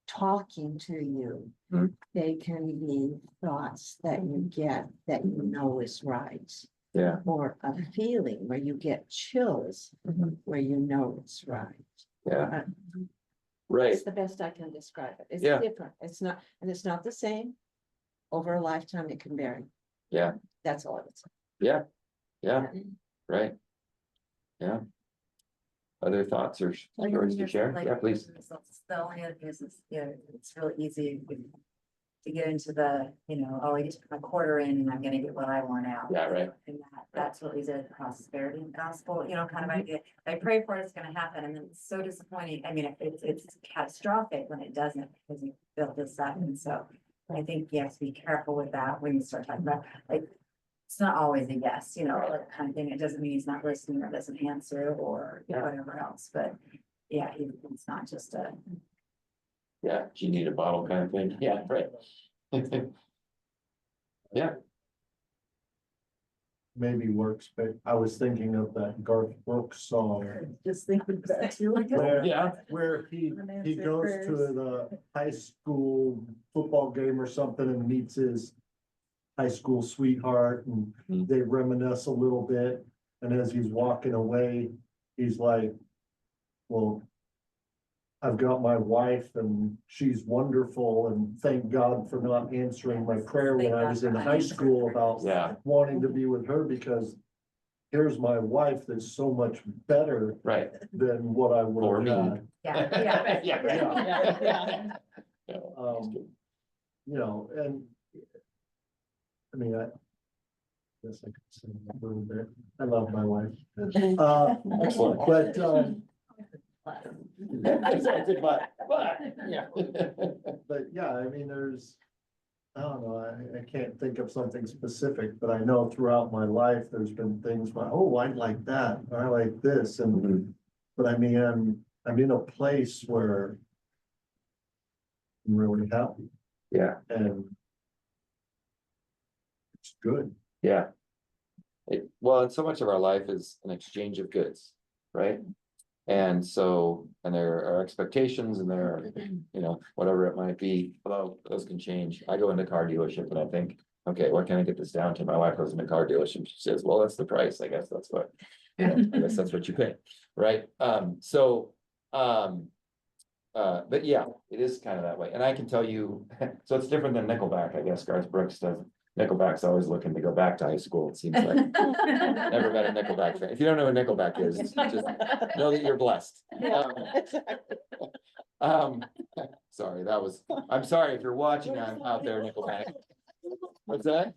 talking to you. Mhm. They can be thoughts that you get that you know is right. Yeah. Or a feeling where you get chills, Mhm. where you know it's right. Yeah, Uh, right. It's the best I can describe it. It's Yeah. different. It's not the same. Over a lifetime, it can vary. Yeah. That's all I would say. Yeah, right. Yeah. Other thoughts or Like, stories to here's, share? like, Yeah, please. The only other thing is, it's real easy to get into the, I just put my quarter in and I'm gonna get what I want out. Yeah, right. And that's what we said, the prosperity gospel, kind of idea. I pray for it, it's gonna happen, and then it's so disappointing. I mean, it's catastrophic when it doesn't, because you built this up, and so I think you have to be careful with that when you start talking about, like, it's not always a yes, like kind of thing. It doesn't mean he's not listening or doesn't answer or Yeah. whatever else, but yeah, it's not just a. Yeah, do you need a bottle kind of thing? Yeah, right. Yeah, maybe works, but I was thinking of that Garth Brooks song. Just thinking back to Where, Yeah. where he Unanswered goes prayers. to the high school football game or something and meets his high school sweetheart and Mhm. they reminisce a little bit. And as he's walking away, he's like, well, I've got my wife and she's wonderful and thank God for not answering my prayer when I was in high school about yeah, wanting to be with her because here's my wife that's so much better right. than what I For would me. have had. Yeah, yeah. Yeah, right. Yeah. Yeah, that's Um, good. And I mean, I guess I could say a little bit. I love my wife. Excellent. But, Yeah. but yeah, I mean, I don't know, I can't think of something specific, but I know throughout my life, there's been things where, oh, I like that, or I like this, and, Mhm. but I mean, I'm in a place where I'm really happy Yeah, and it's good. yeah. Well, and so much of our life is an exchange of goods, right? And so, and there are expectations and there are, whatever it might be, although those can change. I go into car dealership and I think, okay, what can I get this down to? My wife goes into car dealership, she says, well, that's the price, I guess that's what. I guess that's what you pay, right? But yeah, it is kind of that way, and I can tell you, so it's different than Nickelback, I guess, Garth Brooks does. Nickelback's always looking to go back to high school, it seems like. Never met a Nickelback fan. If you don't know who Nickelback is, just know that you're blessed. Sorry, I'm sorry if you're watching out there, Nickelback. What's that?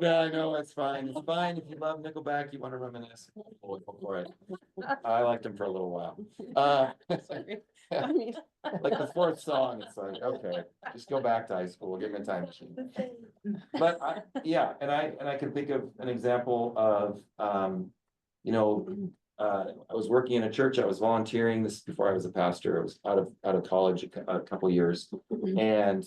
Yeah, I know, it's fine. It's fine. If you love Nickelback, you want to reminisce. Go for it. I liked him for a little while. I mean. Like the fourth song, it's like, okay, just go back to high school, give me a time machine. But yeah, and I can think of an example of, I was working in a church, I was volunteering, this is before I was a pastor, I was out of college a couple years. And,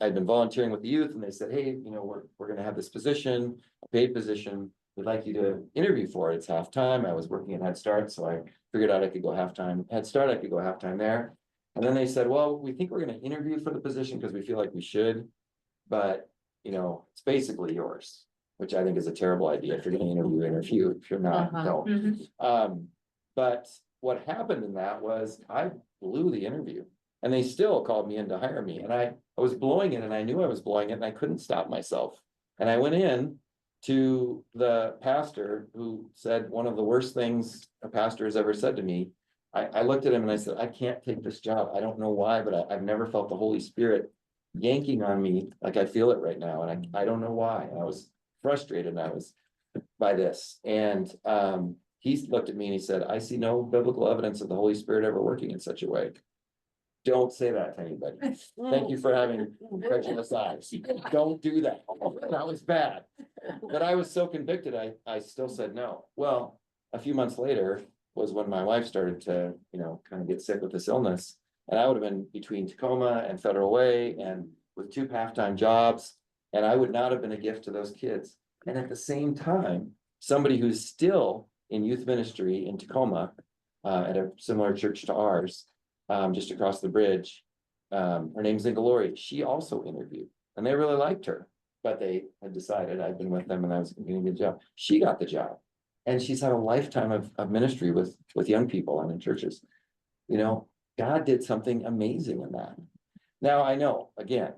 I'd been volunteering with the youth and they said, hey, you know, we're gonna have this position, a paid position. We'd like you to interview for it. It's halftime. I was working at Head Start, so I figured out I could go halftime. Head Start, I could go halftime there. And then they said, well, we think we're gonna interview for the position because we feel like we should. But, you know, it's basically yours, which I think is a terrible idea. If you're gonna interview. If you're not, don't. But what happened in that was I blew the interview. And they still called me in to hire me, and I was blowing it, and I knew I was blowing it, and I couldn't stop myself. And I went in to the pastor who said one of the worst things a pastor has ever said to me. I looked at him and I said, I can't take this job. I don't know why, but I've never felt the Holy Spirit yanking on me like I feel it right now, and I don't know why. And I was frustrated, and I was by this. And he looked at me and he said, I see no biblical evidence of the Holy Spirit ever working in such a way. Don't say that to anybody. Thank you for having incredulous eyes. Don't do that. That was bad. But I was so convicted, I still said no. Well, a few months later was when my wife started to, you know, kind of get sick with this illness. And I would have been between Tacoma and Federal Way and with 2 halftime jobs. And I would not have been a gift to those kids. And at the same time, somebody who's still in youth ministry in Tacoma, at a similar church to ours, just across the bridge. Her name's Zingalori. She also interviewed and they really liked her, but they had decided I'd been with them and I was going to get a job. She got the job and she's had a lifetime of ministry with young people and in churches. You know, God did something amazing in that. Now I know, again,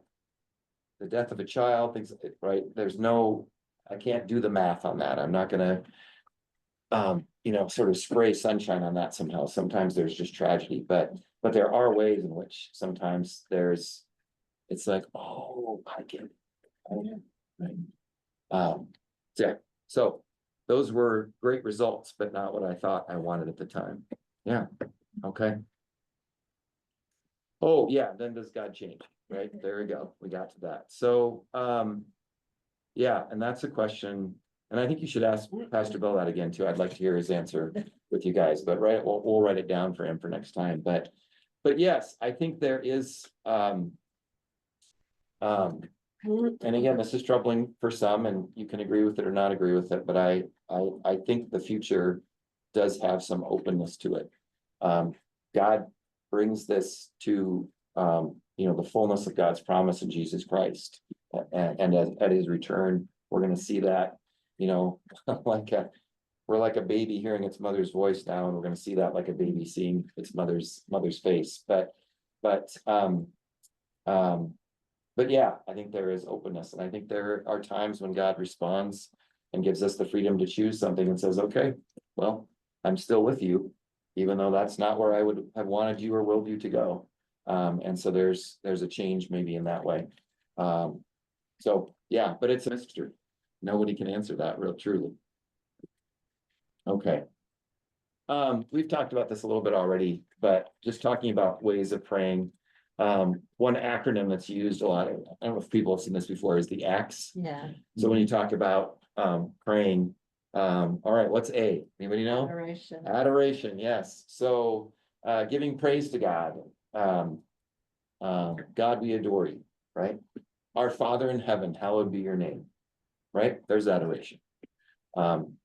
the death of a child, things, right? I can't do the math on that. I'm not gonna, you know, sort of spray sunshine on that somehow. Sometimes there's just tragedy, but there are ways in which sometimes it's like, oh, I get it. Right. Yeah, so those were great results, but not what I thought I wanted at the time. Yeah, okay. Oh, yeah, then does God change, right? There we go. We got to that. So, yeah, and that's a question. And I think you should ask Pastor Bill that again too. I'd like to hear his answer with you guys, but we'll write it down for him for next time. But yes, I think there is, and again, this is troubling for some, and you can agree with it or not agree with it, but I think the future does have some openness to it. God brings this to, you know, the fullness of God's promise in Jesus Christ. And at his return, we're going to see that, you know, we're like a baby hearing its mother's voice now, and we're going to see that like a baby seeing its mother's face. But yeah, I think there is openness, and I think there are times when God responds and gives us the freedom to choose something and says, okay, well, I'm still with you, even though that's not where I would have wanted you or willed you to go. And so there's a change maybe in that way. So yeah, but it's a mystery. Nobody can answer that real truly. Okay. We've talked about this a little bit already, but just talking about ways of praying. One acronym that's used a lot, I don't know if people have seen this before, is the ACTS. Yeah. So when you talk about praying, all right, what's A? Anybody know? Adoration. Adoration, yes. So giving praise to God. God, we adore you, right? Our Father in heaven, hallowed be your name. Right? There's adoration. And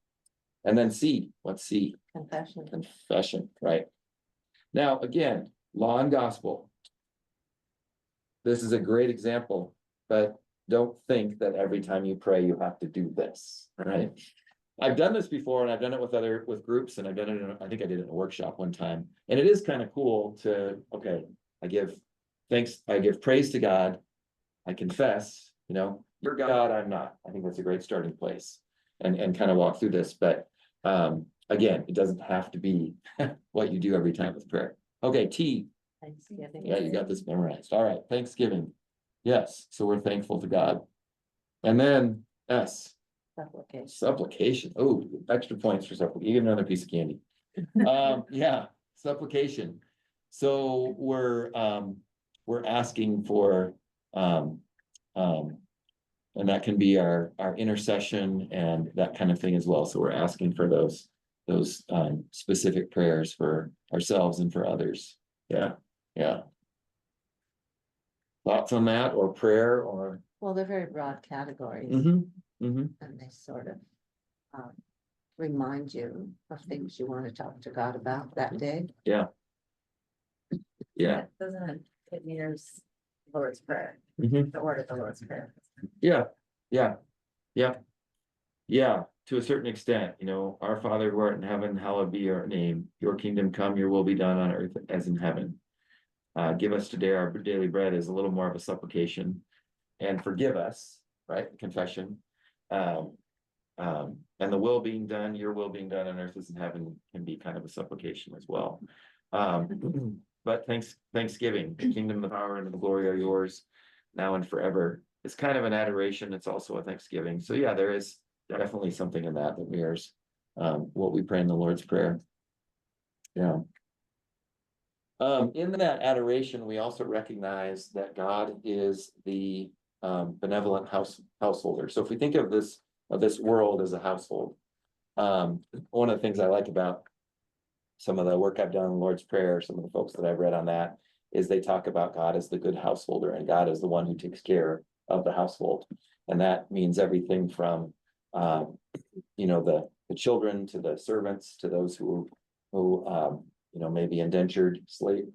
then C, what's C? Confession. Confession, right? Now, again, law and gospel. This is a great example, but don't think that every time you pray, you have to do this, right? I've done this before, and I've done it with groups, and I've done it I think I did it in a workshop one time. And it is kind of cool to, okay, I give praise to God. I confess, you know, you're God, I'm not. I think that's a great starting place, and kind of walk through this. But again, it doesn't have to be what you do every time with prayer. Okay, T. Thanksgiving. Yeah, you got this memorized. All right, Thanksgiving. Yes, so we're thankful to God. And then S. Supplication. Supplication. Oh, extra points for supplication. You get another piece of candy. Yeah, supplication. So we're asking for and that can be our intercession and that kind of thing as well. So we're asking for those those specific prayers for ourselves and for others. Yeah, yeah. Thoughts on that, or prayer, or? Well, they're very broad categories Mhm. and they sort of remind you of things you want to talk to God about that day. Yeah. Doesn't it mirrors Lord's Prayer, Mhm. the word of the Lord's Prayer? Yeah, yeah, yeah. Yeah, to a certain extent, you know, our Father who art in heaven, hallowed be your name. Your kingdom come, your will be done on earth as in heaven. Give us today our daily bread is a little more of a supplication. And forgive us, right? Confession. And the will being done, your will being done on earth as in heaven can be kind of a supplication as well. But Thanksgiving, the kingdom, the power, and the glory are yours now and forever. It's kind of an adoration. It's also a thanksgiving. So yeah, there is definitely something in that mirrors what we pray in the Lord's Prayer. Yeah. In that adoration, we also recognize that God is the benevolent householder. So if we think of this world as a household, one of the things I like about some of the work I've done in the Lord's Prayer, some of the folks that I've read on that, is they talk about God as the good householder, and God is the one who takes care of the household. And that means everything from you know, the children to the servants to those who you know, maybe indentured slave,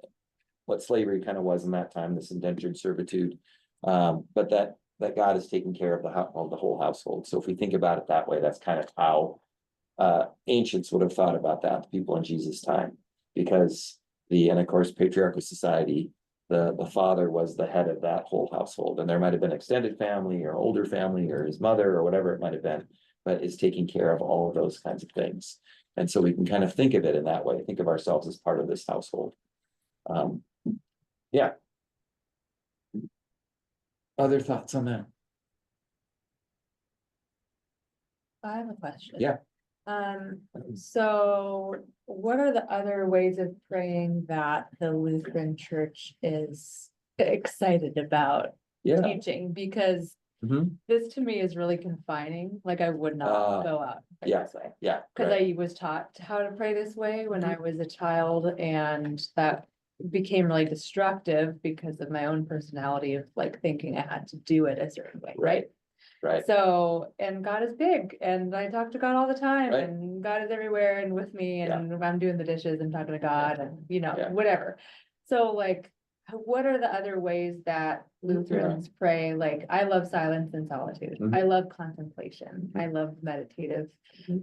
what slavery kind of was in that time, this indentured servitude. But that God is taking care of the whole household. So if we think about it that way, that's kind of how ancients would have thought about that, the people in Jesus' time, because and of course, patriarchal society, the father was the head of that whole household, and there might have been extended family or older family or his mother or whatever it might have been, but is taking care of all of those kinds of things. And so we can kind of think of it in that way, think of ourselves as part of this household. Yeah. Other thoughts on that? I have a question. Yeah. So what are the other ways of praying that the Lutheran Church is excited about Yeah. teaching? Because Mhm. this to me is really confining, like I would not go out and pray yeah. this way. Yeah. Cause right. I was taught how to pray this way when I was a child, and that became really destructive because of my own personality of like thinking I had to do it a certain way, right? Right. So, and God is big, and I talk to God all the time, Right. and God is everywhere and with me, and if I'm doing the dishes and talking to God and, you know, Yeah. whatever. So like, what are the other ways that Lutherans pray? Like, I love silence and solitude. Mhm. I love contemplation. I love meditative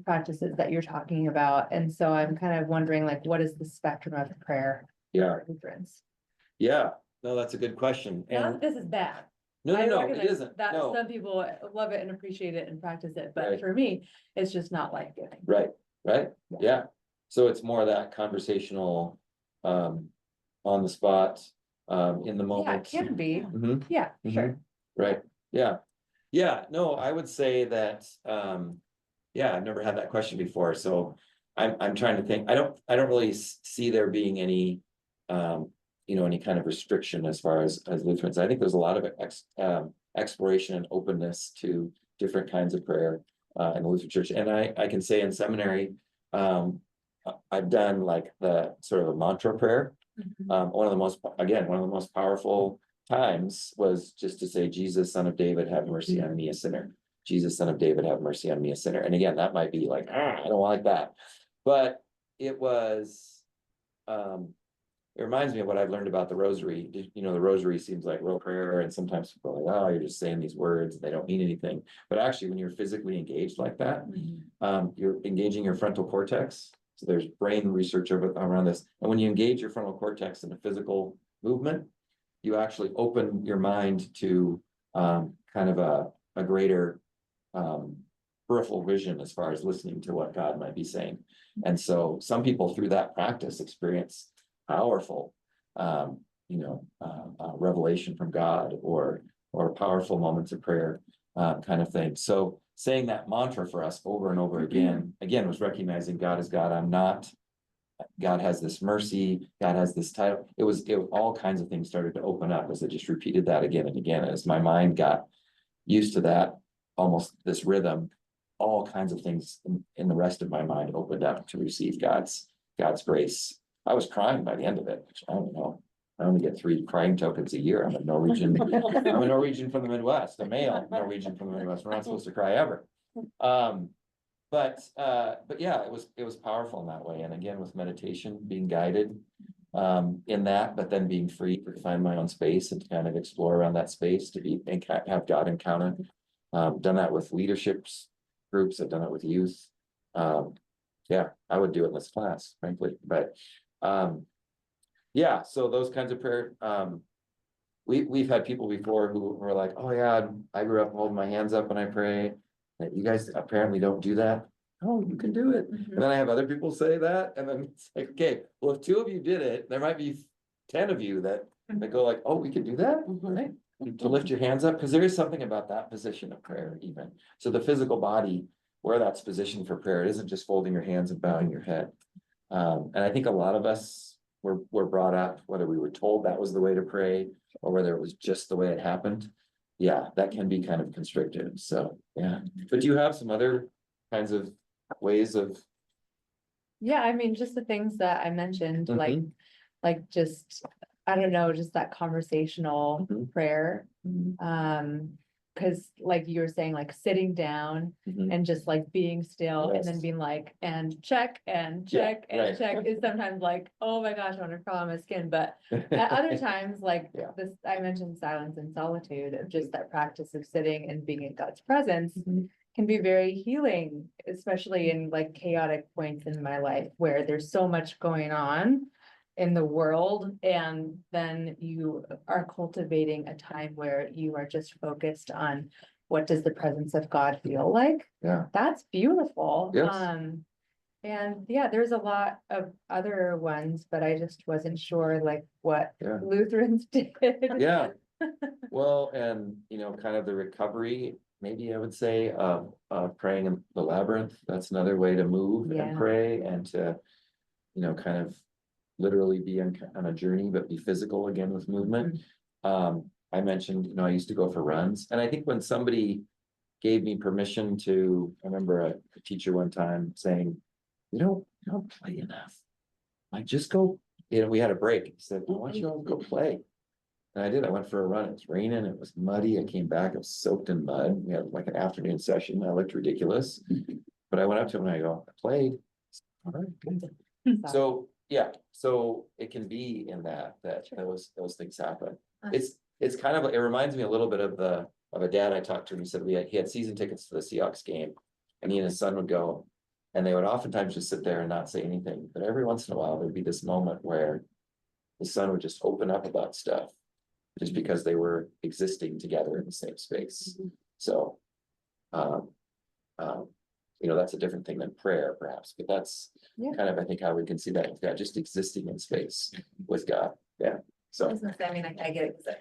practices that you're talking about. And so I'm kind of wondering, like, what is the spectrum of prayer Yeah. for Lutherans? Yeah. No, that's a good question. Not And that this is bad. no, I it recognize isn't. that No. some people love it and appreciate it and practice it, but Right. for me, it's just not life-giving. Right. Yeah. So it's more that conversational, on the spot, in the Yeah, it moment. can be. Mhm. Yeah, sure. Right, yeah. Yeah, no, I would say that, yeah, I've never had that question before, so I'm trying to think. I don't really see there being any, you know, any kind of restriction as far as Lutherans. I think there's a lot of exploration and openness to different kinds of prayer in the Lutheran Church. And I can say in seminary, I've done like the sort of a mantra prayer. One of the most powerful times was just to say, Jesus, Son of David, have mercy on me, a sinner. Jesus, Son of David, have mercy on me, a sinner. And again, that might be like, I don't like that. But it was, it reminds me of what I've learned about the rosary. You know, the rosary seems like real prayer, and sometimes people are like, oh, you're just saying these words, they don't mean anything. But actually, when you're physically engaged like that, you're engaging your frontal cortex. So there's brain research around this. And when you engage your frontal cortex in a physical movement, you actually open your mind to kind of a greater peripheral vision as far as listening to what God might be saying. And so some people through that practice experience powerful, you know, revelation from God or powerful moments of prayer, kind of thing. So saying that mantra for us over and over again was recognizing God is God. I'm not. God has this mercy. God has this title. It was all kinds of things started to open up as I just repeated that again and again. As my mind got used to that, almost this rhythm, all kinds of things in the rest of my mind opened up to receive God's grace. I was crying by the end of it, which I don't know. I only get 3 crying tokens a year. I'm a Norwegian from the Midwest, a male Norwegian from the Midwest. We're not supposed to cry ever. But yeah, it was powerful in that way. And again, with meditation, being guided in that, but then being free to find my own space and to kind of explore around that space to be and have God encounter. Done that with leaderships groups. I've done it with youth. Yeah, I would do it in this class, frankly, but yeah, so those kinds of prayer, we've had people before who were like, oh yeah, I grew up holding my hands up when I pray. You guys apparently don't do that. Oh, you can do it. And then I have other people say that, and then it's like, okay, well, if 2 of you did it, there might be 10 of you that go like, oh, we can do that, right? To lift your hands up, because there is something about that position of prayer even. So the physical body, where that's positioned for prayer, it isn't just folding your hands and bowing your head. And I think a lot of us were brought up, whether we were told that was the way to pray or whether it was just the way it happened. Yeah, that can be kind of constrictive. So, yeah. But do you have some other kinds of ways of? Yeah, I mean, just the things that I mentioned, Mhm. like just, I don't know, just that conversational Mhm. prayer. Cause like you were saying, like sitting down Mhm. and just like being still and then Yes. being like, and check and Yeah, check and right. check is sometimes like, oh my gosh, I want to crawl on my skin. But at other times, like Yeah. this, I mentioned silence and solitude, of just that practice of sitting and being in God's presence can be very healing, especially in like chaotic points in my life where there's so much going on in the world, and then you are cultivating a time where you are just focused on what does the presence of God feel like? Yeah. That's beautiful. Yes. And yeah, there's a lot of other ones, but I just wasn't sure like what Yeah. Lutherans did. Yeah. Well, and kind of the recovery, maybe I would say, praying in the labyrinth. That's another way to move Yeah. and pray and to, kind of literally be on a journey, but be physical again with movement. I mentioned, I used to go for runs, and I think when somebody gave me permission to, I remember a teacher one time saying, you don't play enough. Like just go, we had a break. He said, why don't you all go play? And I did. I went for a run. It was raining. It was muddy. I came back. I was soaked in mud. We had like an afternoon session. I looked ridiculous, but I went up to him and I go, I played. All right, good. So yeah, so it can be in that those things happen. It's kind of, it reminds me a little bit of a dad I talked to, and he said he had season tickets to the Seahawks game, and he and his son would go, and they would oftentimes just sit there and not say anything. But every once in a while, there'd be this moment where the son would just open up about stuff, just because they were existing together in the same space. So, that's a different thing than prayer, perhaps, but that's Yeah. kind of, I think, how we can see that with God, just existing in space with God. Yeah. I So, was gonna say, I mean, I get it, 'cause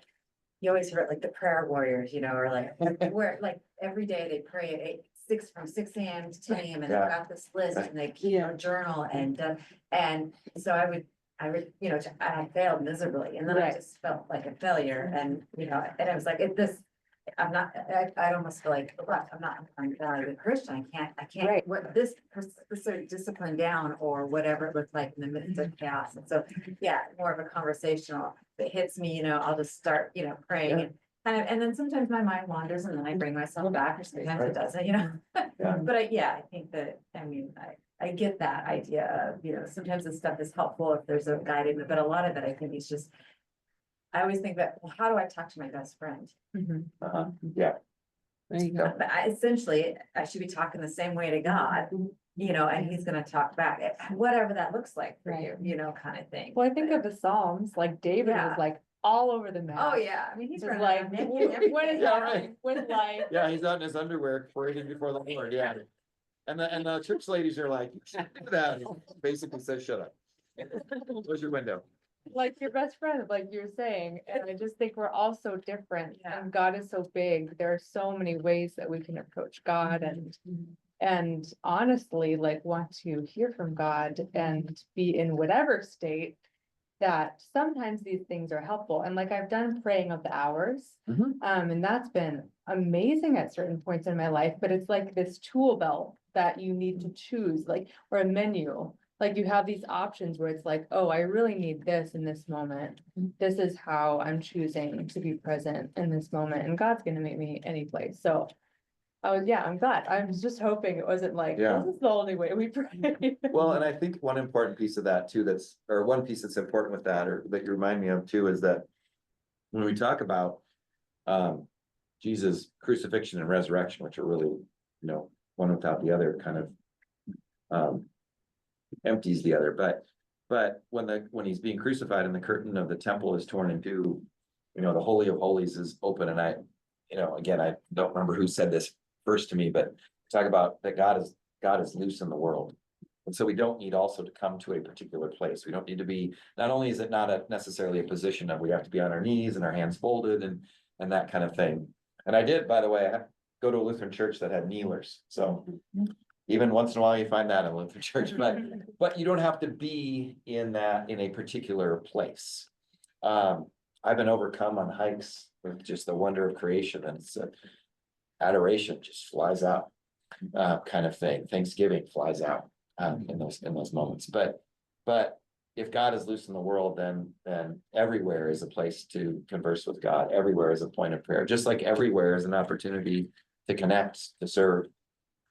you always hear it like the prayer warriors, or like, where, like, every day they pray at 6 from 6 a.m. to 10 a.m. and they've Yeah. got this list and they keep Yeah. a journal and so I would, I failed miserably, and then I Right. just felt like a failure, and, and I was like, I'm not, I'd almost feel like, look, I'm not a Christian, I can't, Right. what this sort of discipline down, or whatever it looked like in the midst of chaos, and so, yeah, more of a conversational, if it hits me, I'll just start, praying, Yeah. and kind of, and then sometimes my mind wanders, and then I bring myself back, or sometimes it doesn't, Yeah. But I think that, I get that idea of, sometimes this stuff is helpful if there's a guiding, but a lot of it, I think, is just, I always think that, well, how do I talk to my best friend? yeah, There you go. But essentially, I should be talking the same way to God, and he's gonna talk back, whatever that looks like for Right. you, kind of thing. Well, I think of the Psalms, like David Yeah. was like all over the map. Oh, yeah, I mean, he's Just running like, around naked every what is day. Yeah, happening with life? yeah, he's out in his underwear parading before the Lord, yeah. And the church ladies are like, "You shouldn't do that." Basically says, shut up. Close your window. Like your best friend, like you're saying, and I just think we're all so different, Yeah. and God is so big. There are so many ways that we can approach God, and honestly, like want to hear from God and be in whatever state. that sometimes these things are helpful. And like I've done praying of the hours. Mhm. And that's been amazing at certain points in my life, but it's like this tool belt that you need to choose, like, or a menu. Like you have these options where it's like, oh, I really need this in this moment. This is how I'm choosing to be present in this moment, and God's gonna meet me any place. So I'm glad. I was just hoping it wasn't like, Yeah. this is the only way we pray. Well, and I think one important piece of that too, or one piece that's important with that, or that you remind me of too, is that when we talk about Jesus' crucifixion and resurrection, which are really, one without the other kind of empties the other, but when he's being crucified and the curtain of the temple is torn in two, the Holy of Holies is open, and again, I don't remember who said this first to me, but talk about that God is loose in the world. And so we don't need also to come to a particular place. We don't need to be, not only is it not necessarily a position of we have to be on our knees and our hands folded and that kind of thing. And I did, by the way, go to a Lutheran church that had kneelers. So even once in a while you find that in a Lutheran church, but you don't have to be in a particular place. I've been overcome on hikes with just the wonder of creation, and it's adoration just flies out, kind of thing. Thanksgiving flies out in those moments. But if God is loose in the world, then everywhere is a place to converse with God. Everywhere is a point of prayer. Just like everywhere is an opportunity to connect, to serve.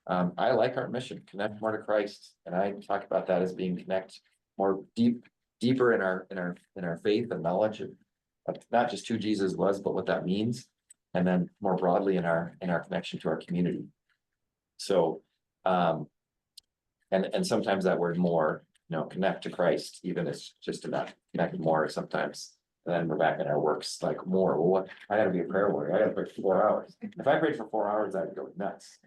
I like our mission, connect more to Christ, and I talk about that as being connect more deeper in our faith and knowledge of not just who Jesus was, but what that means, and then more broadly in our connection to our community. So, and sometimes that word more, connect to Christ, even is just about connect more sometimes. And then we're back in our works like more. Well, what, I gotta be a prayer warrior. I gotta pray for 4 hours. If I prayed for 4 hours, I'd go nuts.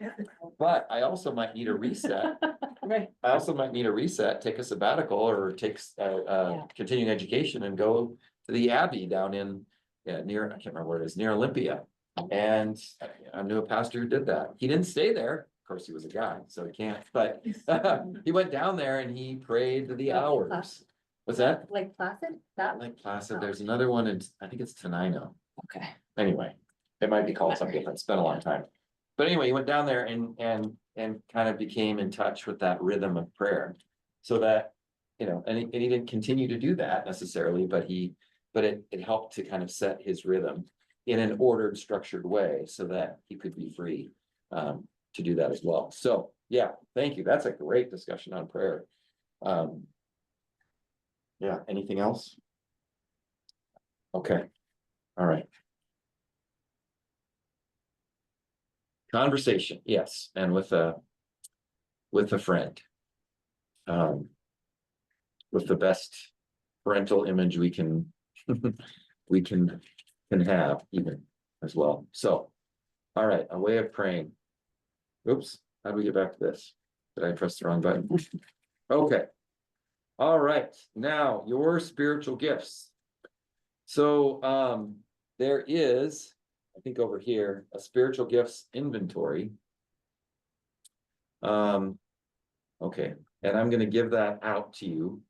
But I also might need a reset. Right. I also might need a reset, take a sabbatical or take continuing education and go to the Abbey down in near, I can't remember where it is, near Olympia. And I knew a pastor who did that. He didn't stay there. Of course, he was a guy, so he can't, but he went down there and he prayed the hours. What's that? Like Placid? That, Lake Placid. There's another one in, I think it's Tenino. okay. Anyway, it might be called something different. It's been a long time. But anyway, he went down there and kind of became in touch with that rhythm of prayer. So that, and he didn't continue to do that necessarily, but it helped to kind of set his rhythm in an ordered, structured way so that he could be free to do that as well. So, yeah, thank you. That's a great discussion on prayer. Yeah, anything else? Okay, all right. Conversation, yes, and with a friend. With the best parental image we can have even as well. So, all right, a way of praying. Oops, how do we get back to this? Did I press the wrong button? Okay. All right, now your spiritual gifts. So there is, I think over here, a spiritual gifts inventory. Okay, and I'm gonna give that out to you.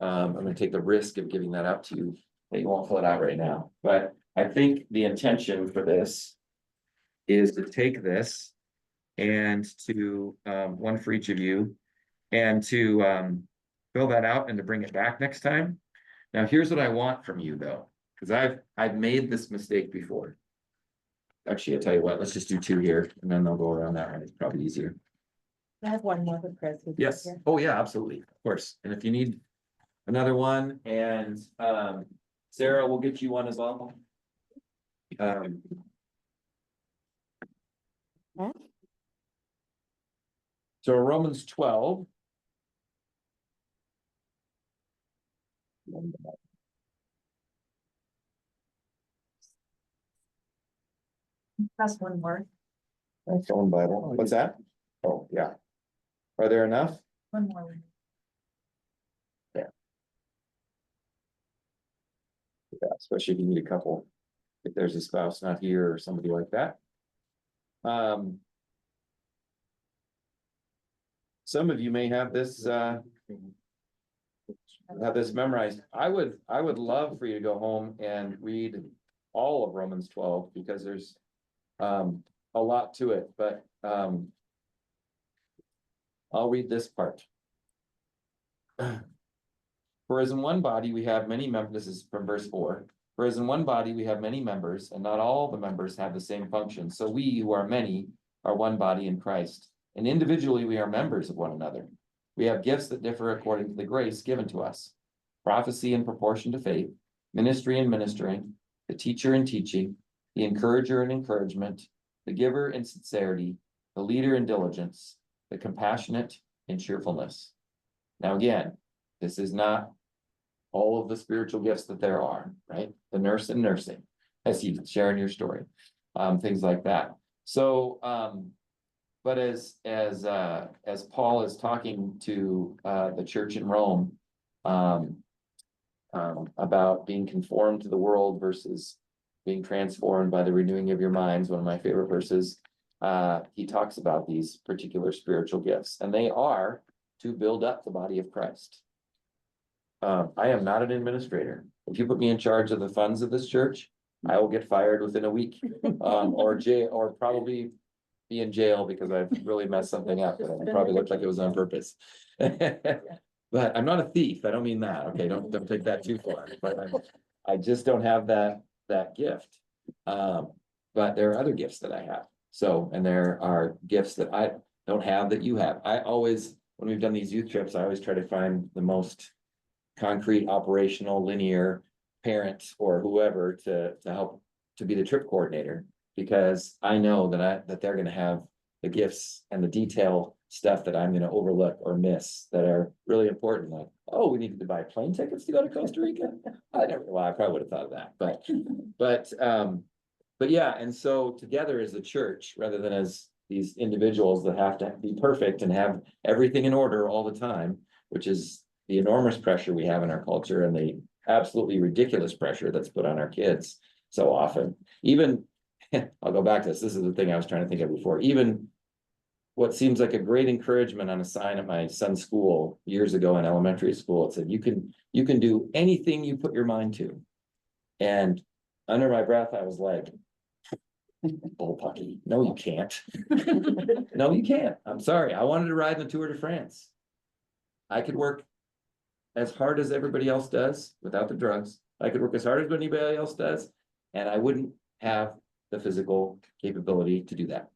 I'm gonna take the risk of giving that out to you. You won't fill it out right now, but I think the intention for this is to take this and to one for each of you, and to fill that out and to bring it back next time. Now, here's what I want from you though, because I've made this mistake before. Actually, I'll tell you what, let's just do 2 here and then they'll go around that one. It's probably easier. I have one more for Chris. Yes. Oh, yeah, absolutely. Of course. And if you need another one, and Sarah will get you one as well. So Romans 12. That's one more, That's own Bible. What's that? Oh, yeah. Are there enough? one more. Yeah, especially if you need a couple, if there's a spouse not here or somebody like that. Some of you may have this, have this memorized. I would love for you to go home and read all of Romans 12, because there's a lot to it, but I'll read this part. For as in one body we have many members, this is from verse 4. For as in one body we have many members, and not all the members have the same function. So we, who are many, are one body in Christ, and individually we are members of one another. We have gifts that differ according to the grace given to us. Prophecy in proportion to faith, ministry in ministering, the teacher in teaching, the encourager in encouragement, the giver in sincerity, the leader in diligence, the compassionate in cheerfulness. Now again, this is not all of the spiritual gifts that there are, right? The nurse in nursing, as you sharing your story, things like that. So, but as Paul is talking to the church in Rome, about being conformed to the world versus being transformed by the renewing of your minds, one of my favorite verses, he talks about these particular spiritual gifts, and they are to build up the body of Christ. I am not an administrator. If you put me in charge of the funds of this church, I will get fired within a week, or probably be in jail because I've really messed something up. It probably looked like it was on purpose. But I'm not a thief. I don't mean that. Okay, don't take that too far. But I just don't have that gift. But there are other gifts that I have. So, and there are gifts that I don't have that you have. I always, when we've done these youth trips, I always try to find the most concrete, operational, linear parent or whoever to help to be the trip coordinator, because I know that they're gonna have the gifts and the detail stuff that I'm gonna overlook or miss that are really important, like, oh, we needed to buy plane tickets to go to Costa Rica. I probably would have thought of that, but yeah, and so together as a church, rather than as these individuals that have to be perfect and have everything in order all the time, which is the enormous pressure we have in our culture and the absolutely ridiculous pressure that's put on our kids so often. Even, I'll go back to this. This is the thing I was trying to think of before. Even what seems like a great encouragement on a sign at my son's school years ago in elementary school, it said, you can do anything you put your mind to. And under my breath, I was like, bullpucky, no, you can't. No, you can't. I'm sorry. I wanted to ride in the Tour de France. I could work as hard as everybody else does without the drugs. I could work as hard as anybody else does, and I wouldn't have the physical capability to do that.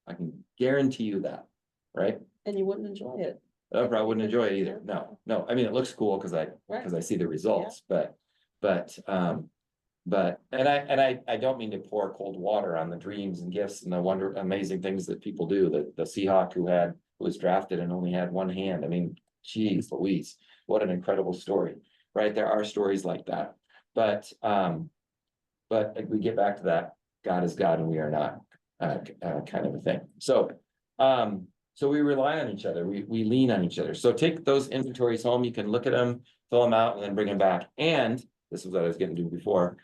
I can guarantee you that, right? And you wouldn't enjoy it. I probably wouldn't enjoy it either. No. I mean, it looks cool because I see the results, but I don't mean to pour cold water on the dreams and gifts and the amazing things that people do. The Seahawk who was drafted and only had one hand. I mean, geez Louise, what an incredible story, right? There are stories like that, but we get back to that. God is God and we are not, kind of a thing. So we rely on each other. We lean on each other. So take those inventories home. You can look at them, fill them out, and then bring them back. And this is what I was getting to before.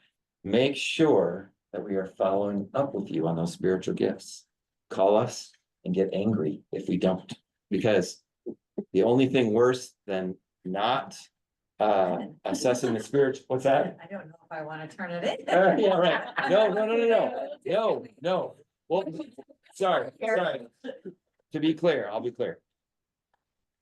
Make sure that we are following up with you on those spiritual gifts. Call us and get angry if we don't, because the only thing worse than not assessing the spiritual, what's that? I don't know if I want to turn it in. Yeah, right. No. Well, sorry. To be clear, I'll be clear.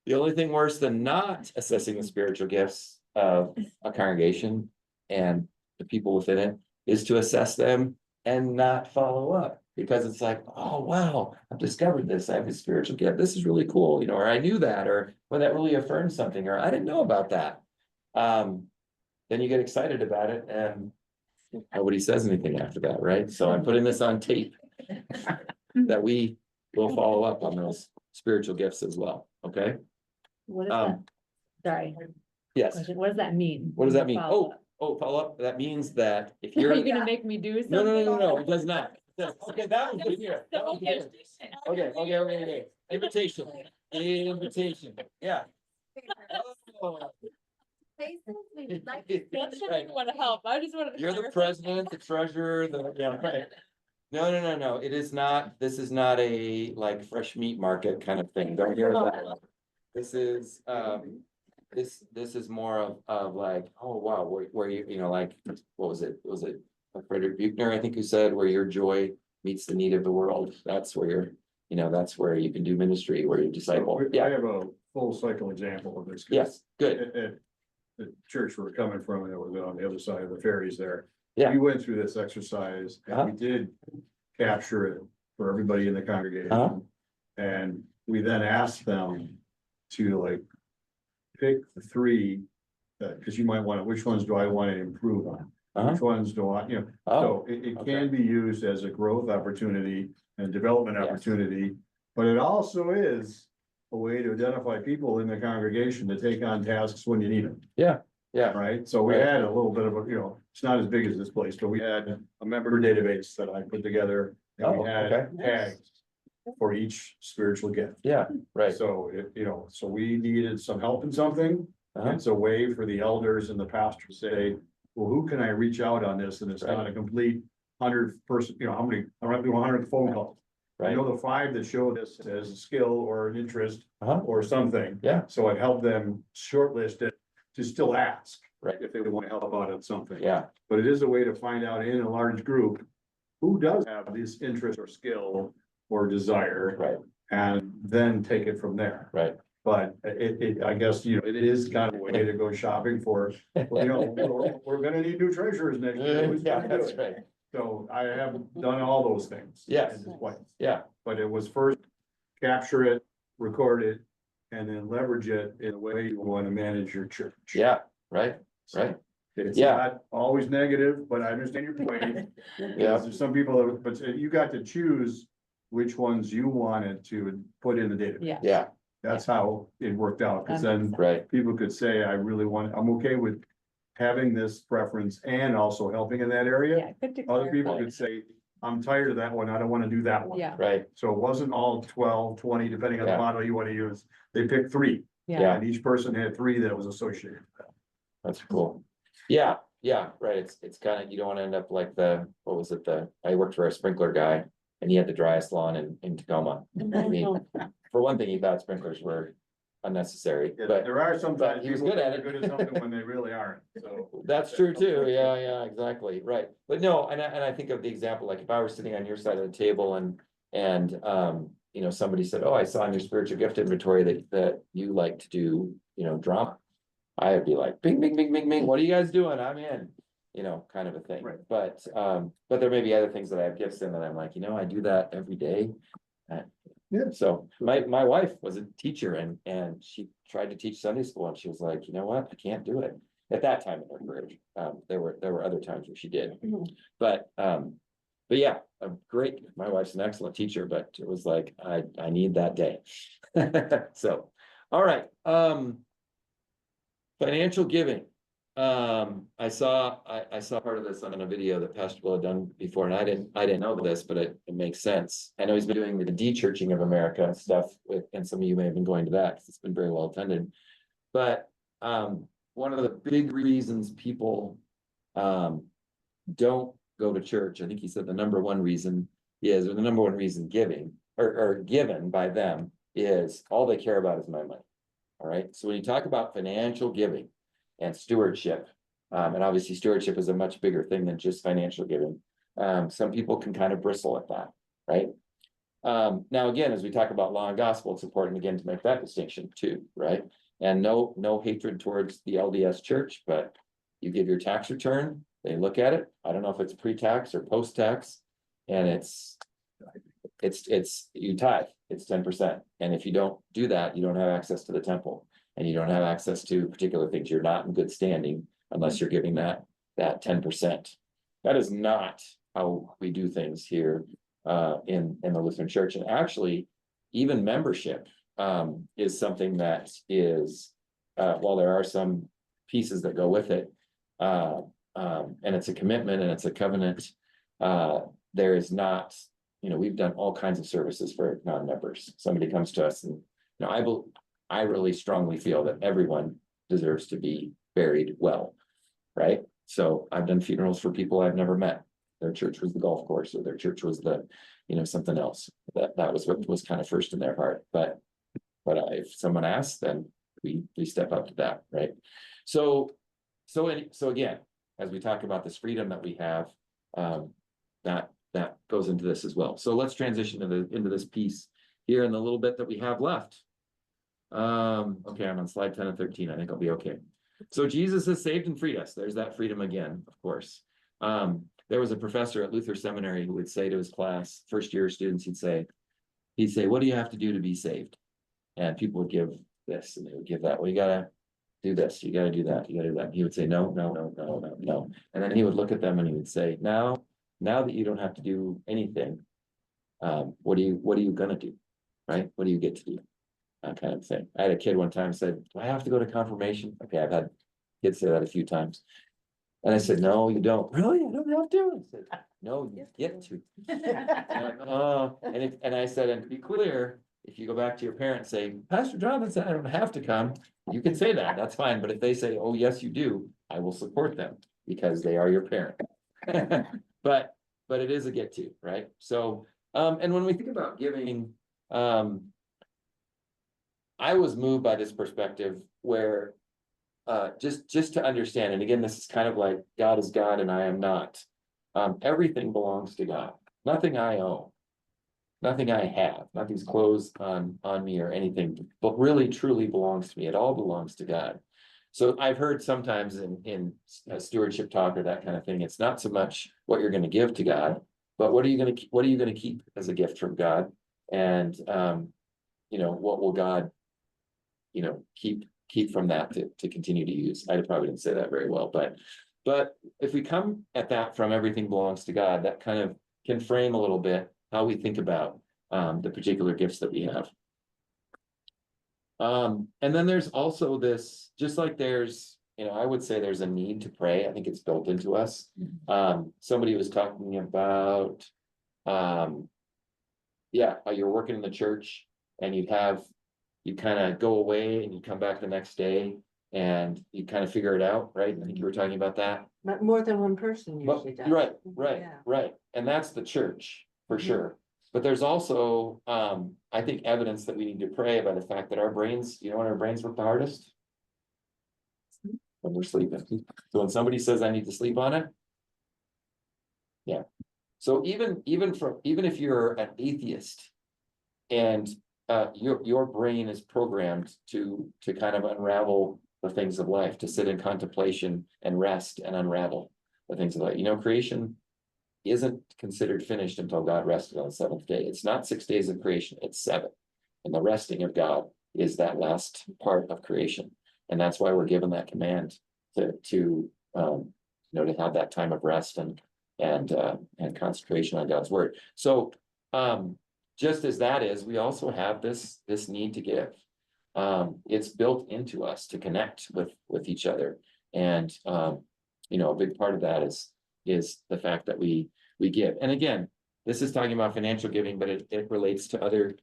The only thing worse than not assessing the spiritual gifts of a congregation and the people within it is to assess them and not follow up, because it's like, oh, wow, I've discovered this. I have a spiritual gift. This is really cool, or I knew that, or that really affirmed something, or I didn't know about that. Then you get excited about it and nobody says anything after that, right? So I'm putting this on tape that we will follow up on those spiritual gifts as well, okay? What is that? Sorry. Yes, Question. What does that mean? what does that mean? Follow up. Follow up, that means that if Are you're. you gonna make me do something? No, it does not. Okay, that was good here. That was good. Okay. Invitation, yeah. Oh. That's Right. right. Want to help. I just want to. You're the president, the treasurer, right. No, it is not, this is not a like fresh meat market kind of thing. Don't hear that. This is, this is more of like, oh, wow, where you know, like, what was it? Was it Frederick Buechner, I think, who said, where your joy meets the need of the world? That's where you're, you know, that's where you can do ministry, where you disciple. I Yeah, have a full cycle example of this. yes, good. At the church we're coming from, and it was on the other side of the ferries there. Yeah. We went through this exercise and we did capture it for everybody in the Uh-huh. congregation. And we then asked them to like pick the three, because you might want to, which ones do I want to improve on? Uh-huh. Which ones do I, you know, Oh, so it okay. can be used as a growth opportunity and development Yes. opportunity. But it also is a way to identify people in the congregation to take on tasks when you need them, yeah, right? So we Right. had a little bit of a, you know, it's not as big as this place, but we had a member database that I put together. And Oh, we had okay. tags for each spiritual gift. yeah, right. So it, you know, so we needed some help in something. Uh-huh. It's a way for the elders and the pastor to say, well, who can I reach out on this? And it's not a complete 100-person, you know, how many, I don't have to do 100 phone calls. I Right, know the 5 that show this as a skill or an interest uh-huh, or something. Yeah. So it helped them shortlist it to still ask. Right. If they want to help out on something. yeah, But it is a way to find out in a large group, who does have this interest or skill or desire, right, and then take it from there. right. But I guess, you know, it is kind of a way to go shopping for, well, you know, we're gonna need new treasurers next year. Who's Yeah, gonna do that's it? right. So I have done all those things. Yes. in this way. Yeah, But it was first capture it, record it, and then leverage it in the way you want to manage your church. yeah, right, So right. It's Yeah. not always negative, but I understand your point. Yeah, There's some people, that- but you got to choose which ones you wanted to put in the database. Yeah. yeah, That's how it worked out, because then right, people could say, I really want, I'm okay with having this preference and also helping in that area. Yeah, good to Other people clarify. could say, I'm tired of that one, I don't want to do that one. Yeah, right, So it wasn't all 12, 20, depending on the Yeah. model you want to use. They picked 3, yeah, and each person had 3 that was associated with that. that's cool. Yeah, yeah, right, it's kind of, you don't want to end up like the, what was it, I worked for a sprinkler guy. And he had the driest lawn in Tacoma. I mean, for one thing, he thought sprinklers were unnecessary, Yeah, but there are sometimes he was people good that at are it. good at something when they really aren't, so. that's true too. Yeah, yeah, exactly, right. But no, and I think of the example, like if I were sitting on your side of the table and, you know, somebody said, oh, I saw in your spiritual gift inventory that you like to do, you know, drama. I would be like, bing, bing, bing, bing, bing, what are you guys doing? I'm in, you know, kind of a thing. Right. But there may be other things that I have gifts in that I'm like, you know, I do that every day. Yeah. So my wife was a teacher and she tried to teach Sunday school and she was like, you know what, I can't do it. At that time in her career, there were other times where she did. But yeah, my wife's an excellent teacher, but it was like, I need that day. So, all right, financial giving. I saw part of this on a video that Pastor Bill had done before, and I didn't know this, but it makes sense. I know he's been doing the de-churching of America stuff with, and some of you may have been going to that because it's been very well attended. But one of the big reasons people don't go to church, I think he said the number one reason giving or given by them is all they care about is my money. All right, so when you talk about financial giving and stewardship, and obviously stewardship is a much bigger thing than just financial giving. Some people can kind of bristle at that, right? Now, again, as we talk about law and gospel, it's important again to make that distinction too, right? And no hatred towards the LDS church, but you give your tax return, they look at it. I don't know if it's pre-tax or post-tax, and it's you tithe, it's 10%. And if you don't do that, you don't have access to the temple. And you don't have access to particular things. You're not in good standing unless you're giving that 10%. That is not how we do things here in the Lutheran Church. And actually, even membership is something that is, while there are some pieces that go with it, and it's a commitment and it's a covenant, there is not, you know, we've done all kinds of services for non-members. Somebody comes to us and, you know, I really strongly feel that everyone deserves to be buried well, right? So I've done funerals for people I've never met. Their church was the golf course, or their church was the, you know, something else. That was what was kind of first in their heart. But if someone asks, then we step up to that, right? So again, as we talk about this freedom that we have, that goes into this as well. So let's transition into this piece here in the little bit that we have left. Okay, I'm on slide 10 and 13. I think I'll be okay. So Jesus has saved and freed us. There's that freedom again, of course. There was a professor at Luther Seminary who would say to his class, first year students, he'd say, what do you have to do to be saved? And people would give this and they would give that. Well, you gotta do this, you gotta do that, you gotta do that. And he would say, no. And then he would look at them and he would say, now that you don't have to do anything, what are you gonna do? Right? What do you get to do? That kind of thing. I had a kid one time said, do I have to go to confirmation? Okay, I've had kids say that a few times. And I said, no, you don't. Really? I don't have to? I said, no, you get to. And I said, and to be clear, if you go back to your parents, say, Pastor Jonathan said I don't have to come, you can say that, that's fine. But if they say, oh, yes, you do, I will support them because they are your parent. But it is a get to, right? So, and when we think about giving, I was moved by this perspective where just to understand, and again, this is kind of like God is God and I am not. Everything belongs to God. Nothing I own, nothing I have, nothing's closed on me or anything, but really truly belongs to me. It all belongs to God. So I've heard sometimes in stewardship talk or that kind of thing, it's not so much what you're going to give to God, but what are you going to keep as a gift from God? And what will God keep from that to continue to use? I probably didn't say that very well, but if we come at that from everything belongs to God, that kind of can frame a little bit how we think about the particular gifts that we have. And then there's also this, just like there's, I would say there's a need to pray. I think it's built into us. Somebody was talking about, how you're working in the church and you kind of go away and you come back the next day and you kind of figure it out, right? I think you were talking about that. But more than one person But, usually does. right. Yeah. And that's the church for sure. But there's also, I think, evidence that we need to pray about the fact that our brains, when our brains work the hardest? When we're sleeping. So when somebody says, I need to sleep on it. Yeah. So even if you're an atheist and your brain is programmed to kind of unravel the things of life, to sit in contemplation and rest and unravel the things of life. Creation isn't considered finished until God rested on the seventh day. It's not 6 days of creation, it's 7. And the resting of God is that last part of creation. And that's why we're given that command to have that time of rest and concentration on God's word. So just as that is, we also have this need to give. It's built into us to connect with each other. And a big part of that is the fact that we give. And again, this is talking about financial giving, but it relates to other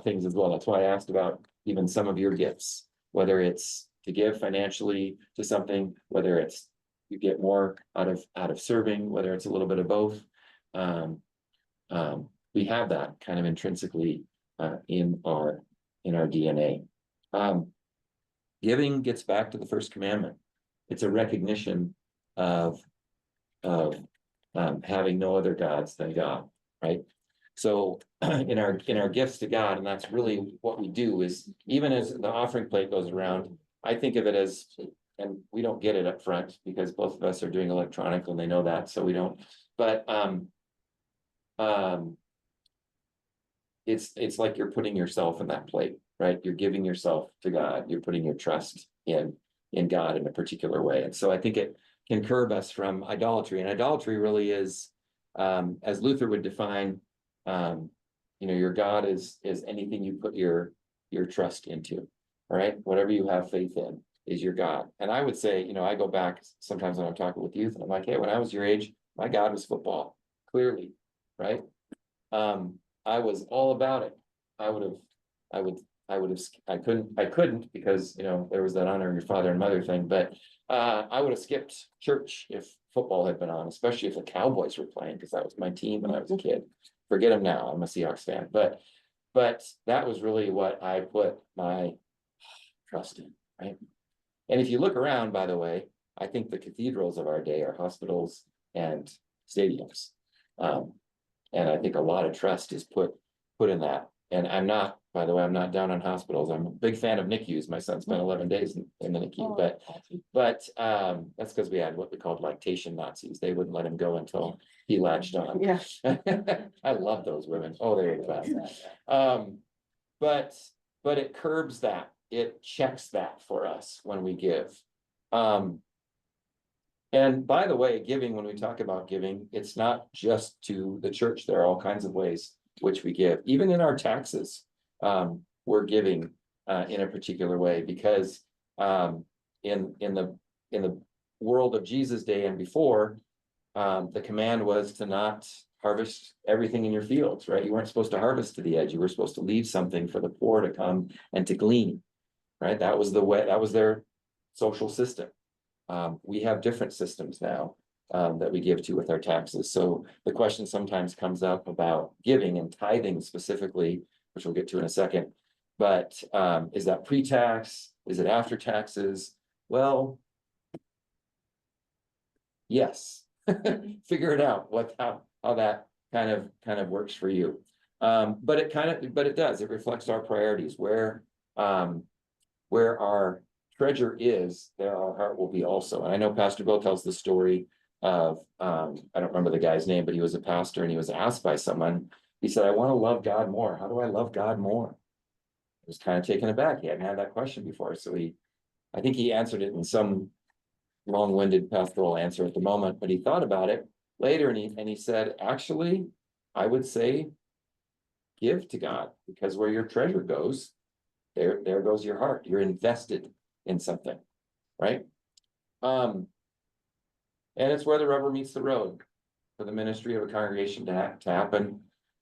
things as well. That's why I asked about even some of your gifts, whether it's to give financially to something, whether it's you get more out of serving, whether it's a little bit of both. We have that kind of intrinsically in our DNA. Giving gets back to the first commandment. It's a recognition of having no other gods than God, right? So in our gifts to God, and that's really what we do, is even as the offering plate goes around, I think of it as, and we don't get it up front because both of us are doing electronic and they know that, so we don't, but it's like you're putting yourself in that plate, right? You're giving yourself to God. You're putting your trust in God in a particular way. And so I think it can curb us from idolatry. And idolatry really is, as Luther would define, your God is anything you put your trust into, all right? Whatever you have faith in is your God. And I would say, I go back sometimes when I'm talking with youth and I'm like, hey, when I was your age, my God was football, clearly, right? I was all about it. I couldn't because, there was that honor your father and mother thing, but I would have skipped church if football had been on, especially if the Cowboys were playing, because that was my team when I was a kid. Forget them now, I'm a Seahawks fan, but that was really what I put my trust in, right? And if you look around, by the way, I think the cathedrals of our day are hospitals and stadiums. And I think a lot of trust is put in that. And I'm not, by the way, I'm not down on hospitals. I'm a big fan of NICUs. My son spent 11 days in the NICU, but that's because we had what we called lactation Nazis. They wouldn't let him go until he latched on. Yeah. I love those women. Oh, they were the best. But it curbs that. It checks that for us when we give. And by the way, giving, when we talk about giving, it's not just to the church. There are all kinds of ways which we give, even in our taxes. We're giving in a particular way because in the world of Jesus' day and before, the command was to not harvest everything in your fields, right? You weren't supposed to harvest to the edge. You were supposed to leave something for the poor to come and to glean, right? That was the way, that was their social system. We have different systems now that we give to with our taxes. So the question sometimes comes up about giving and tithing specifically, which we'll get to in a second. But is that pre-tax? Is it after taxes? Well, yes. Figure it out how that kind of works for you. But it does. It reflects our priorities. Where our treasure is, there our heart will be also. And I know Pastor Bill tells the story of I don't remember the guy's name, but he was a pastor and he was asked by someone. He said, I want to love God more. How do I love God more? He was kind of taken aback. He hadn't had that question before. So I think he answered it in some long-winded pastoral answer at the moment, but he thought about it later and he said, actually, I would say give to God, because where your treasure goes, there goes your heart. You're invested in something, right? And it's where the rubber meets the road. For the ministry of a congregation to happen,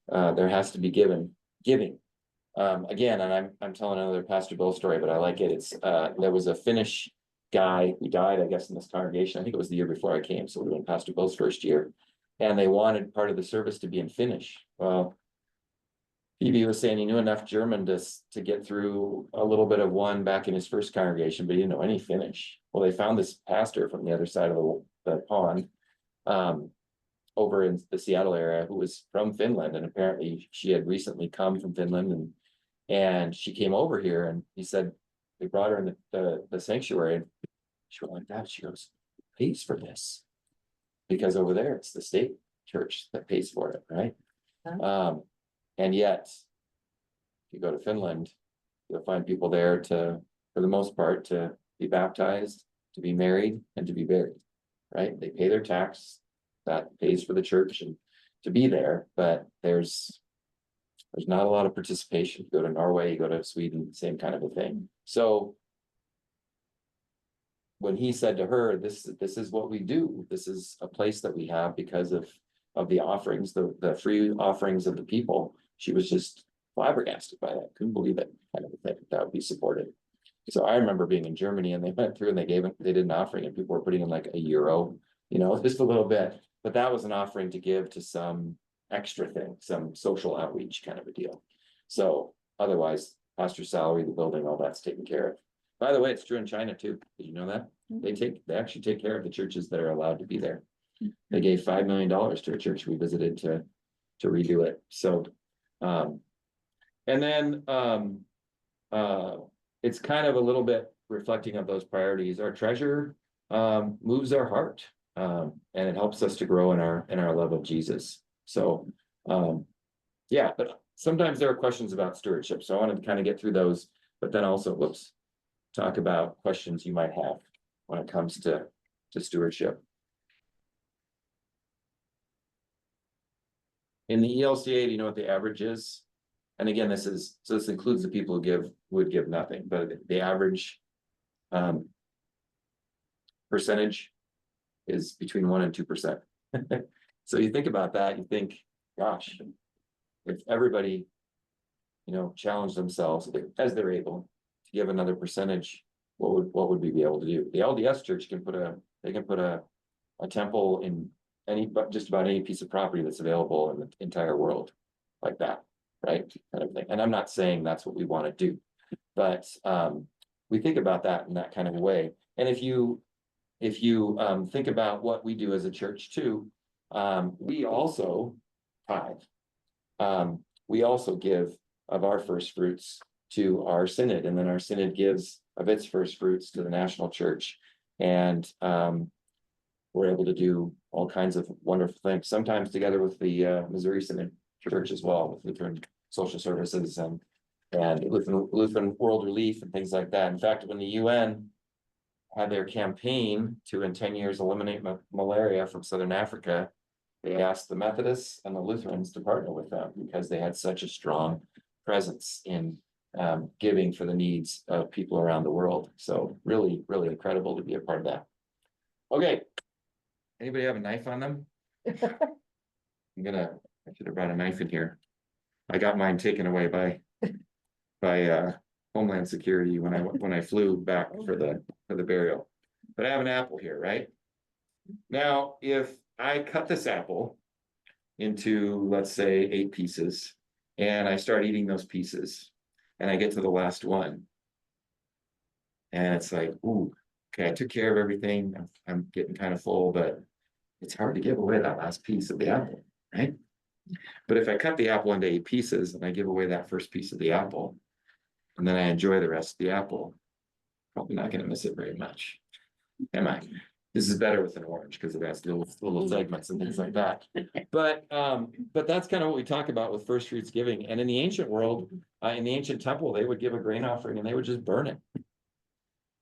there has to be giving. Again, and I'm telling another Pastor Bill story, but I like it. It's there was a Finnish guy who died, I guess, in this congregation. I think it was the year before I came, so we were in Pastor Bill's first year, and they wanted part of the service to be in Finnish. Well, Phoebe was saying he knew enough German to get through a little bit of one back in his first congregation, but he didn't know any Finnish. Well, they found this pastor from the other side of the pond, over in the Seattle area, who was from Finland, and apparently she had recently come from Finland, and she came over here, and he said they brought her in the sanctuary, and she went like that. She goes, pays for this, because over there it's the state church that pays for it, right? And yet, if you go to Finland, you'll find people there for the most part, to be baptized, to be married, and to be buried, right? They pay their tax, that pays for the church and to be there, but there's not a lot of participation. You go to Norway, you go to Sweden, same kind of a thing. So when he said to her, this is what we do, this is a place that we have because of the offerings, the free offerings of the people, she was just flabbergasted by that, couldn't believe it, kind of a thing, that would be supported. So I remember being in Germany, and they went through and they did an offering, and people were putting in like €1, just a little bit, but that was an offering to give to some extra thing, some social outreach kind of a deal. So otherwise, pastor's salary, the building, all that's taken care of. By the way, it's true in China too. Did you know that? They actually take care of the churches that are allowed to be there. They gave $5 million to a church we visited to redo it. So, and then it's kind of a little bit reflecting of those priorities. Our treasure moves our heart, and it helps us to grow in our love of Jesus. So, yeah, but sometimes there are questions about stewardship. So I wanted to kind of get through those, but then also, talk about questions you might have when it comes to stewardship. In the ELCA, do you know what the average is? And again, this includes the people who would give nothing, but the average percentage is between 1% and 2%. So you think about that, you think, gosh, if everybody, challenged themselves as they're able to give another percentage, what would we be able to do? The LDS Church can put a temple in just about any piece of property that's available in the entire world, like that, right? Kind of thing. And I'm not saying that's what we want to do, but we think about that in that kind of a way. And if you think about what we do as a church too, we also tithe. We also give of our first fruits to our synod, and then our synod gives of its first fruits to the national church. And we're able to do all kinds of wonderful things, sometimes together with the Missouri Synod Church as well, with Lutheran Social Services and Lutheran World Relief and things like that. In fact, when the UN had their campaign to in 10 years eliminate malaria from Southern Africa, they asked the Methodists and the Lutherans to partner with them because they had such a strong presence in giving for the needs of people around the world. So really, really incredible to be a part of that. Okay. Anybody have a knife on them? I should have brought a knife in here. I got mine taken away by Homeland Security when I flew back for the burial. But I have an apple here, right? Now, if I cut this apple into, let's say, 8 pieces, and I start eating those pieces, and I get to the last one, and it's like, ooh, okay, I took care of everything. I'm getting kind of full, but it's hard to give away that last piece of the apple, right? But if I cut the apple into 8 pieces and I give away that first piece of the apple, and then I enjoy the rest of the apple, probably not going to miss it very much, am I? This is better with an orange because it has little segments and things like that. But that's kind of what we talk about with first fruits giving. And in the ancient world, in the ancient temple, they would give a grain offering and they would just burn it.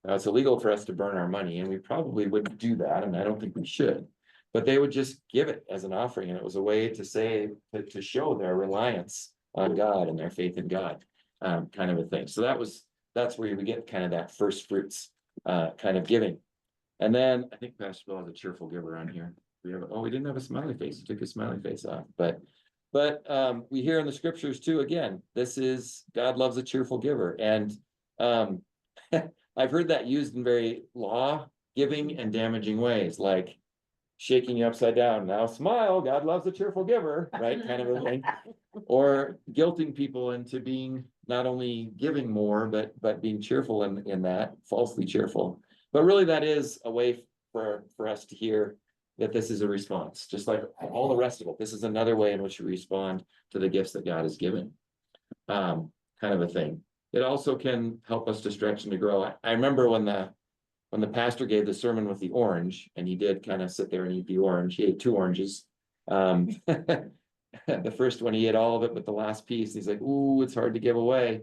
Now, it's illegal for us to burn our money, and we probably wouldn't do that, and I don't think we should. But they would just give it as an offering, and it was a way to say to show their reliance on God and their faith in God, kind of a thing. So that's where we get kind of that first fruits kind of giving. And then I think Pastor Bill has a cheerful giver on here. We didn't have a smiley face. He took his smiley face off. But we hear in the scriptures too, again, this is God loves a cheerful giver. And I've heard that used in very law-giving and damaging ways, like shaking you upside down. Now smile, God loves a cheerful giver, right? Kind of a thing. Or guilting people into being not only giving more, but being cheerful in that, falsely cheerful. But really, that is a way for us to hear that this is a response, just like all the rest of it. This is another way in which we respond to the gifts that God has given, kind of a thing. It also can help us to stretch and to grow. I remember when the pastor gave the sermon with the orange, and he did kind of sit there and eat the orange. He ate 2 oranges. The first one, he ate all of it, but the last piece, he's like, ooh, it's hard to give away.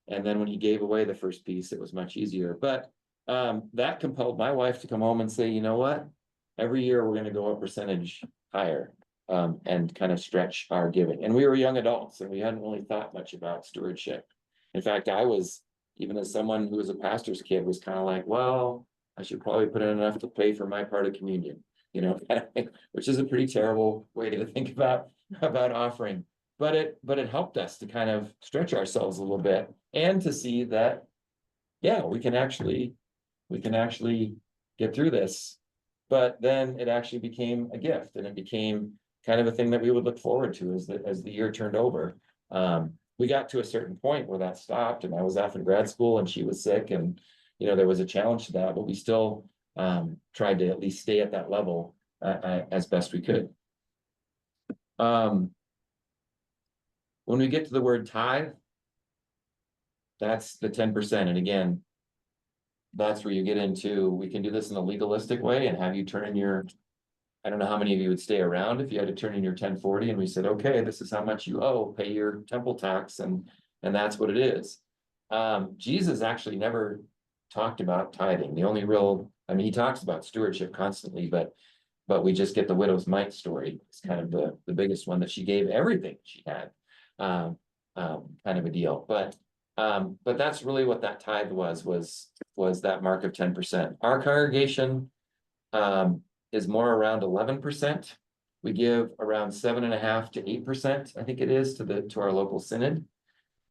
And then when he gave away the first piece, it was much easier. But that compelled my wife to come home and say, you know what? Every year we're going to go a percentage higher and kind of stretch our giving. And we were young adults and we hadn't really thought much about stewardship. In fact, I was, even as someone who was a pastor's kid, was kind of like, well, I should probably put in enough to pay for my part of communion, you know, which is a pretty terrible way to think about offering. But it helped us to kind of stretch ourselves a little bit and to see that, yeah, we can actually get through this. But then it actually became a gift, and it became kind of a thing that we would look forward to as the year turned over. We got to a certain point where that stopped, and I was off in grad school and she was sick, and there was a challenge to that, but we still tried to at least stay at that level as best we could. When we get to the word tithe, that's the 10%. And again, that's where you get into, we can do this in a legalistic way and have you turn in your, I don't know how many of you would stay around if you had to turn in your 1040 and we said, okay, this is how much you owe, pay your temple tax, and that's what it is. Jesus actually never talked about tithing. The only real, he talks about stewardship constantly, but we just get the widow's mite story. It's kind of the biggest one, that she gave everything she had, kind of a deal. But that's really what that tithe was that mark of 10%. Our congregation is more around 11%. We give around 7.5% to 8%, I think it is, to our local synod.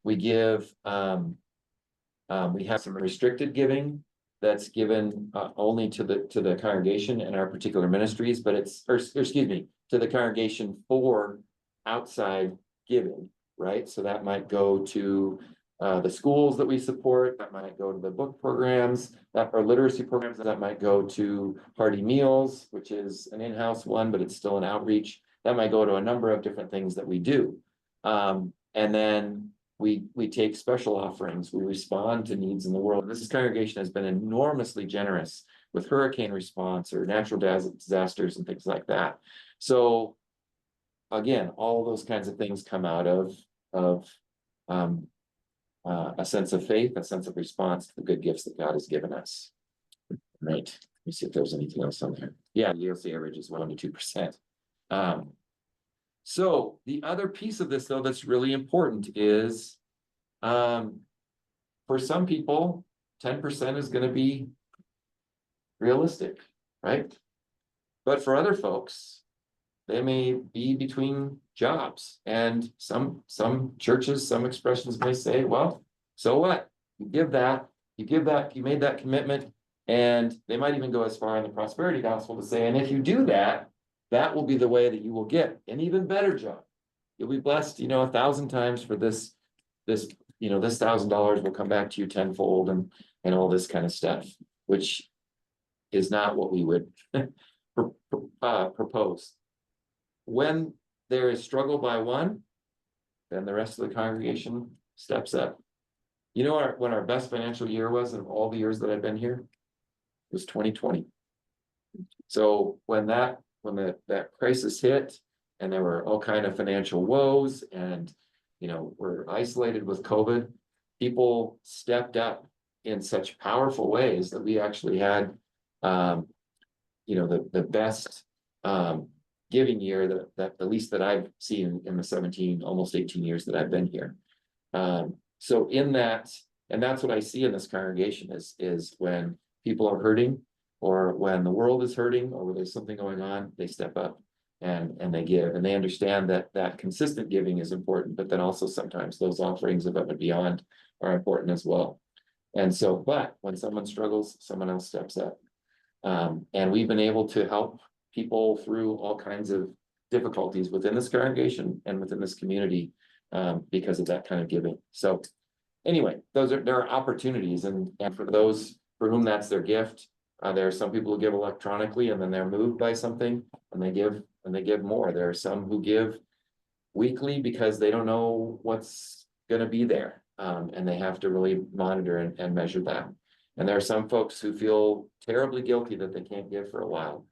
We give we have some restricted giving that's given only to the congregation and our particular ministries, but to the congregation for outside giving, right? So that might go to the schools that we support, that might go to the book programs, that are literacy programs, that might go to Hearty Meals, which is an in-house one, but it's still an outreach. That might go to a number of different things that we do. And then we take special offerings, we respond to needs in the world. This congregation has been enormously generous with hurricane response or natural disasters and things like that. So again, all those kinds of things come out of a sense of faith, a sense of response to the good gifts that God has given us. Right. Let me see if there's anything else on there. Yeah, the ELC average is 1 to 2%. So the other piece of this, though, that's really important is, for some people, 10% is going to be realistic, right? But for other folks, they may be between jobs, and some churches, some expressions may say, well, so what? You made that commitment, and they might even go as far in the prosperity gospel to say, and if you do that, that will be the way that you will get an even better job. You'll be blessed, 1,000 times for this $1,000 will come back to you tenfold, and all this kind of stuff, which is not what we would propose. When there is struggle by one, then the rest of the congregation steps up. When our best financial year was in all the years that I've been here, it was 2020. So when that crisis hit, and there were all kind of financial woes, and we're isolated with COVID, people stepped up in such powerful ways that we actually had the best giving year that at least that I've seen in the almost 18 years that I've been here. So in that, and that's what I see in this congregation is when people are hurting, or when the world is hurting, or when there's something going on, they step up and they give, and they understand that consistent giving is important, but then also sometimes those offerings above and beyond are important as well. And so, but when someone struggles, someone else steps up. And we've been able to help people through all kinds of difficulties within this congregation and within this community, because of that kind of giving. So anyway, there are opportunities, and for those for whom that's their gift, there are some people who give electronically, and then they're moved by something and they give more. There are some who give weekly because they don't know what's going to be there, and they have to really monitor and measure that. And there are some folks who feel terribly guilty that they can't give for a while.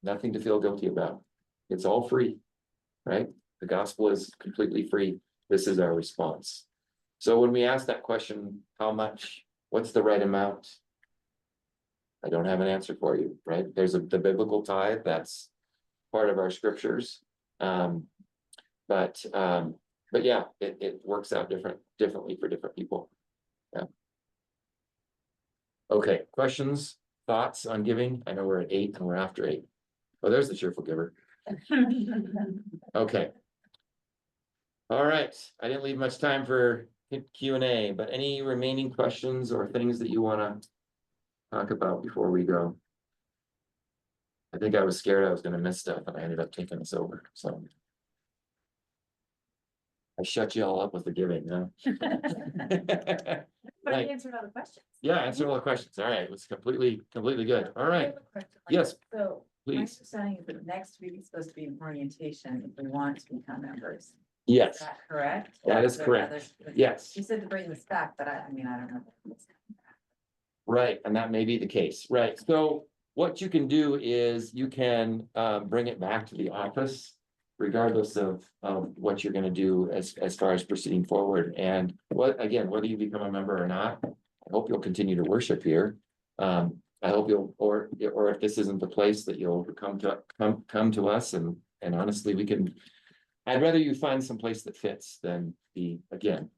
Nothing to feel guilty about. It's all free, right? The gospel is completely free. This is our response. So when we ask that question, how much, what's the right amount? I don't have an answer for you, right? There's the biblical tithe, that's part of our scriptures. But yeah, it works out differently for different people. Yeah. Okay, questions, thoughts on giving? I know we're at 8 and we're after 8. Oh, there's the cheerful giver. Okay. All right, I didn't leave much time for Q&A, but any remaining questions or things that you want to talk about before we go? I think I was scared I was going to miss stuff, and I ended up taking this over. So I shut you all up with the giving, huh? But Right. I answered all the questions. Yeah, answer all the questions. All right, it was completely good. All I right, have a question. yes, So my please. understanding is that next week is supposed to be an orientation if we want to become members. Is Yes, that correct? that Or is there correct. other- Yes, You said to bring this back, but I mean, I don't know. right, and that may be the case, right? So what you can do is you can bring it back to the office, regardless of what you're gonna do as far as proceeding forward. And whether you become a member or not, I hope you'll continue to worship here. I hope you'll, or if this isn't the place, that you'll come to us, and honestly, I'd rather you find some place that fits than be, again,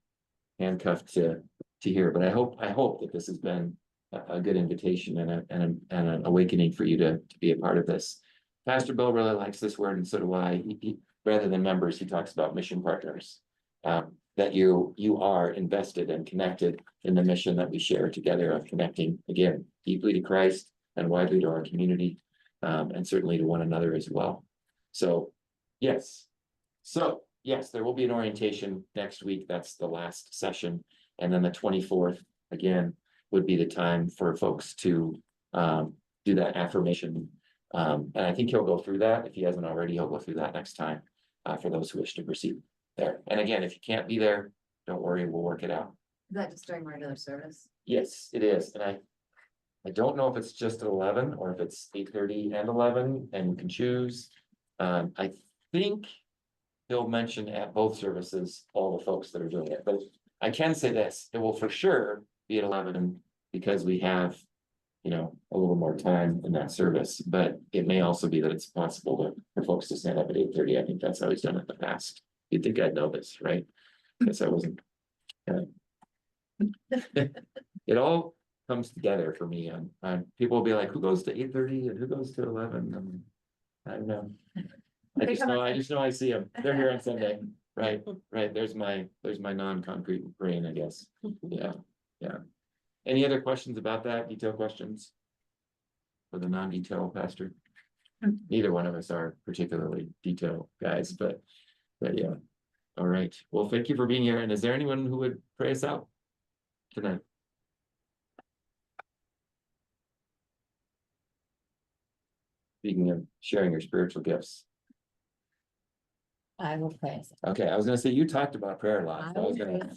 handcuffed to here. But I hope that this has been a good invitation and an awakening for you to be a part of this. Pastor Bill really likes this word, and so do I. He rather than members, he talks about mission partners. That you are invested and connected in the mission that we share together of connecting, again, deeply to Christ and widely to our community, and certainly to one another as well. So, yes. So yes, there will be an orientation next week. That's the last session. And then the 24th, again, would be the time for folks to do that affirmation. And I think he'll go through that. If he hasn't already, he'll go through that next time for those who wish to proceed there. And again, if you can't be there, don't worry, we'll work it out. Is that just during regular service? Yes, it is. And I don't know if it's just at 11 or if it's 8:30 and 11 and you can choose. I think he'll mention at both services, all the folks that are doing it, but I can say this, it will for sure be at 11 because we have, you know, a little more time in that service, but it may also be that it's possible for folks to stand up at 8:30. I think that's how he's done it in the past. You'd think I'd know this, right? Guess I wasn't. It all comes together for me and people will be like, who goes to 8:30 and who goes to 11? I don't know. I just know I see them. They're here on Sunday, right? There's my non-concrete brain, I guess. Yeah. Any other questions about that? Detail questions? For the non-detail pastor? Neither one of us are particularly detail guys, but yeah. All right. Well, thank you for being here. And is there anyone who would pray us out tonight? Speaking of sharing your spiritual gifts. I will pray. Okay, I was gonna say, you talked about prayer a lot. So I was gonna,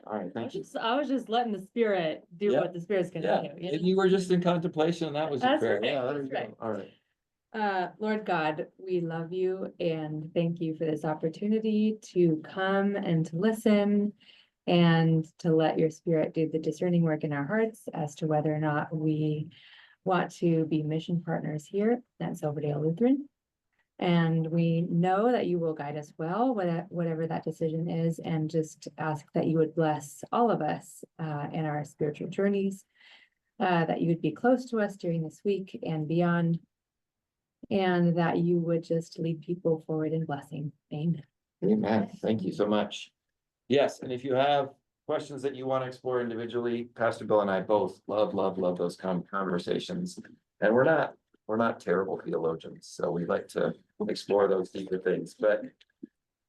all right, thank you. I was just letting the spirit do Yeah. what the spirit's Yeah, gonna do. and you were just in contemplation and that was your That's prayer. right, Yeah, there you that's go. All right. Lord God, we love you and thank you for this opportunity to come and to listen and to let your spirit do the discerning work in our hearts as to whether or not we want to be mission partners here at Silverdale Lutheran. And we know that you will guide us well, whatever that decision is, and just ask that you would bless all of us in our spiritual journeys, that you would be close to us during this week and beyond, and that you would just lead people forward in blessing. Amen. Amen. Thank you so much. Yes, and if you have questions that you want to explore individually, Pastor Bill and I both love those conversations. And we're not terrible theologians, so we like to explore those deeper things, but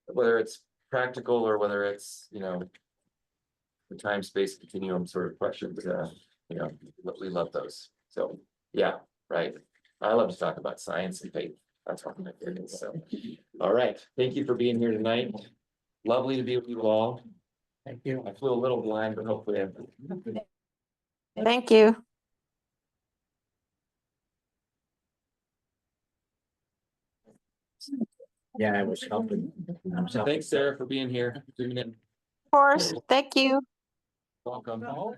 whether it's practical or whether it's, you know, the time space continuum sort of questions, you know, we love those. So, yeah, right. I love to talk about science and faith. That's one of my favorites. So, all right. Thank you for being here tonight. Lovely to be with you all. Thank you. I flew a little blind, but hopefully Thank you. Yeah, I was helping. Thanks, Sarah, for being here. Zooming in. Of course. Thank you. Welcome. Oh.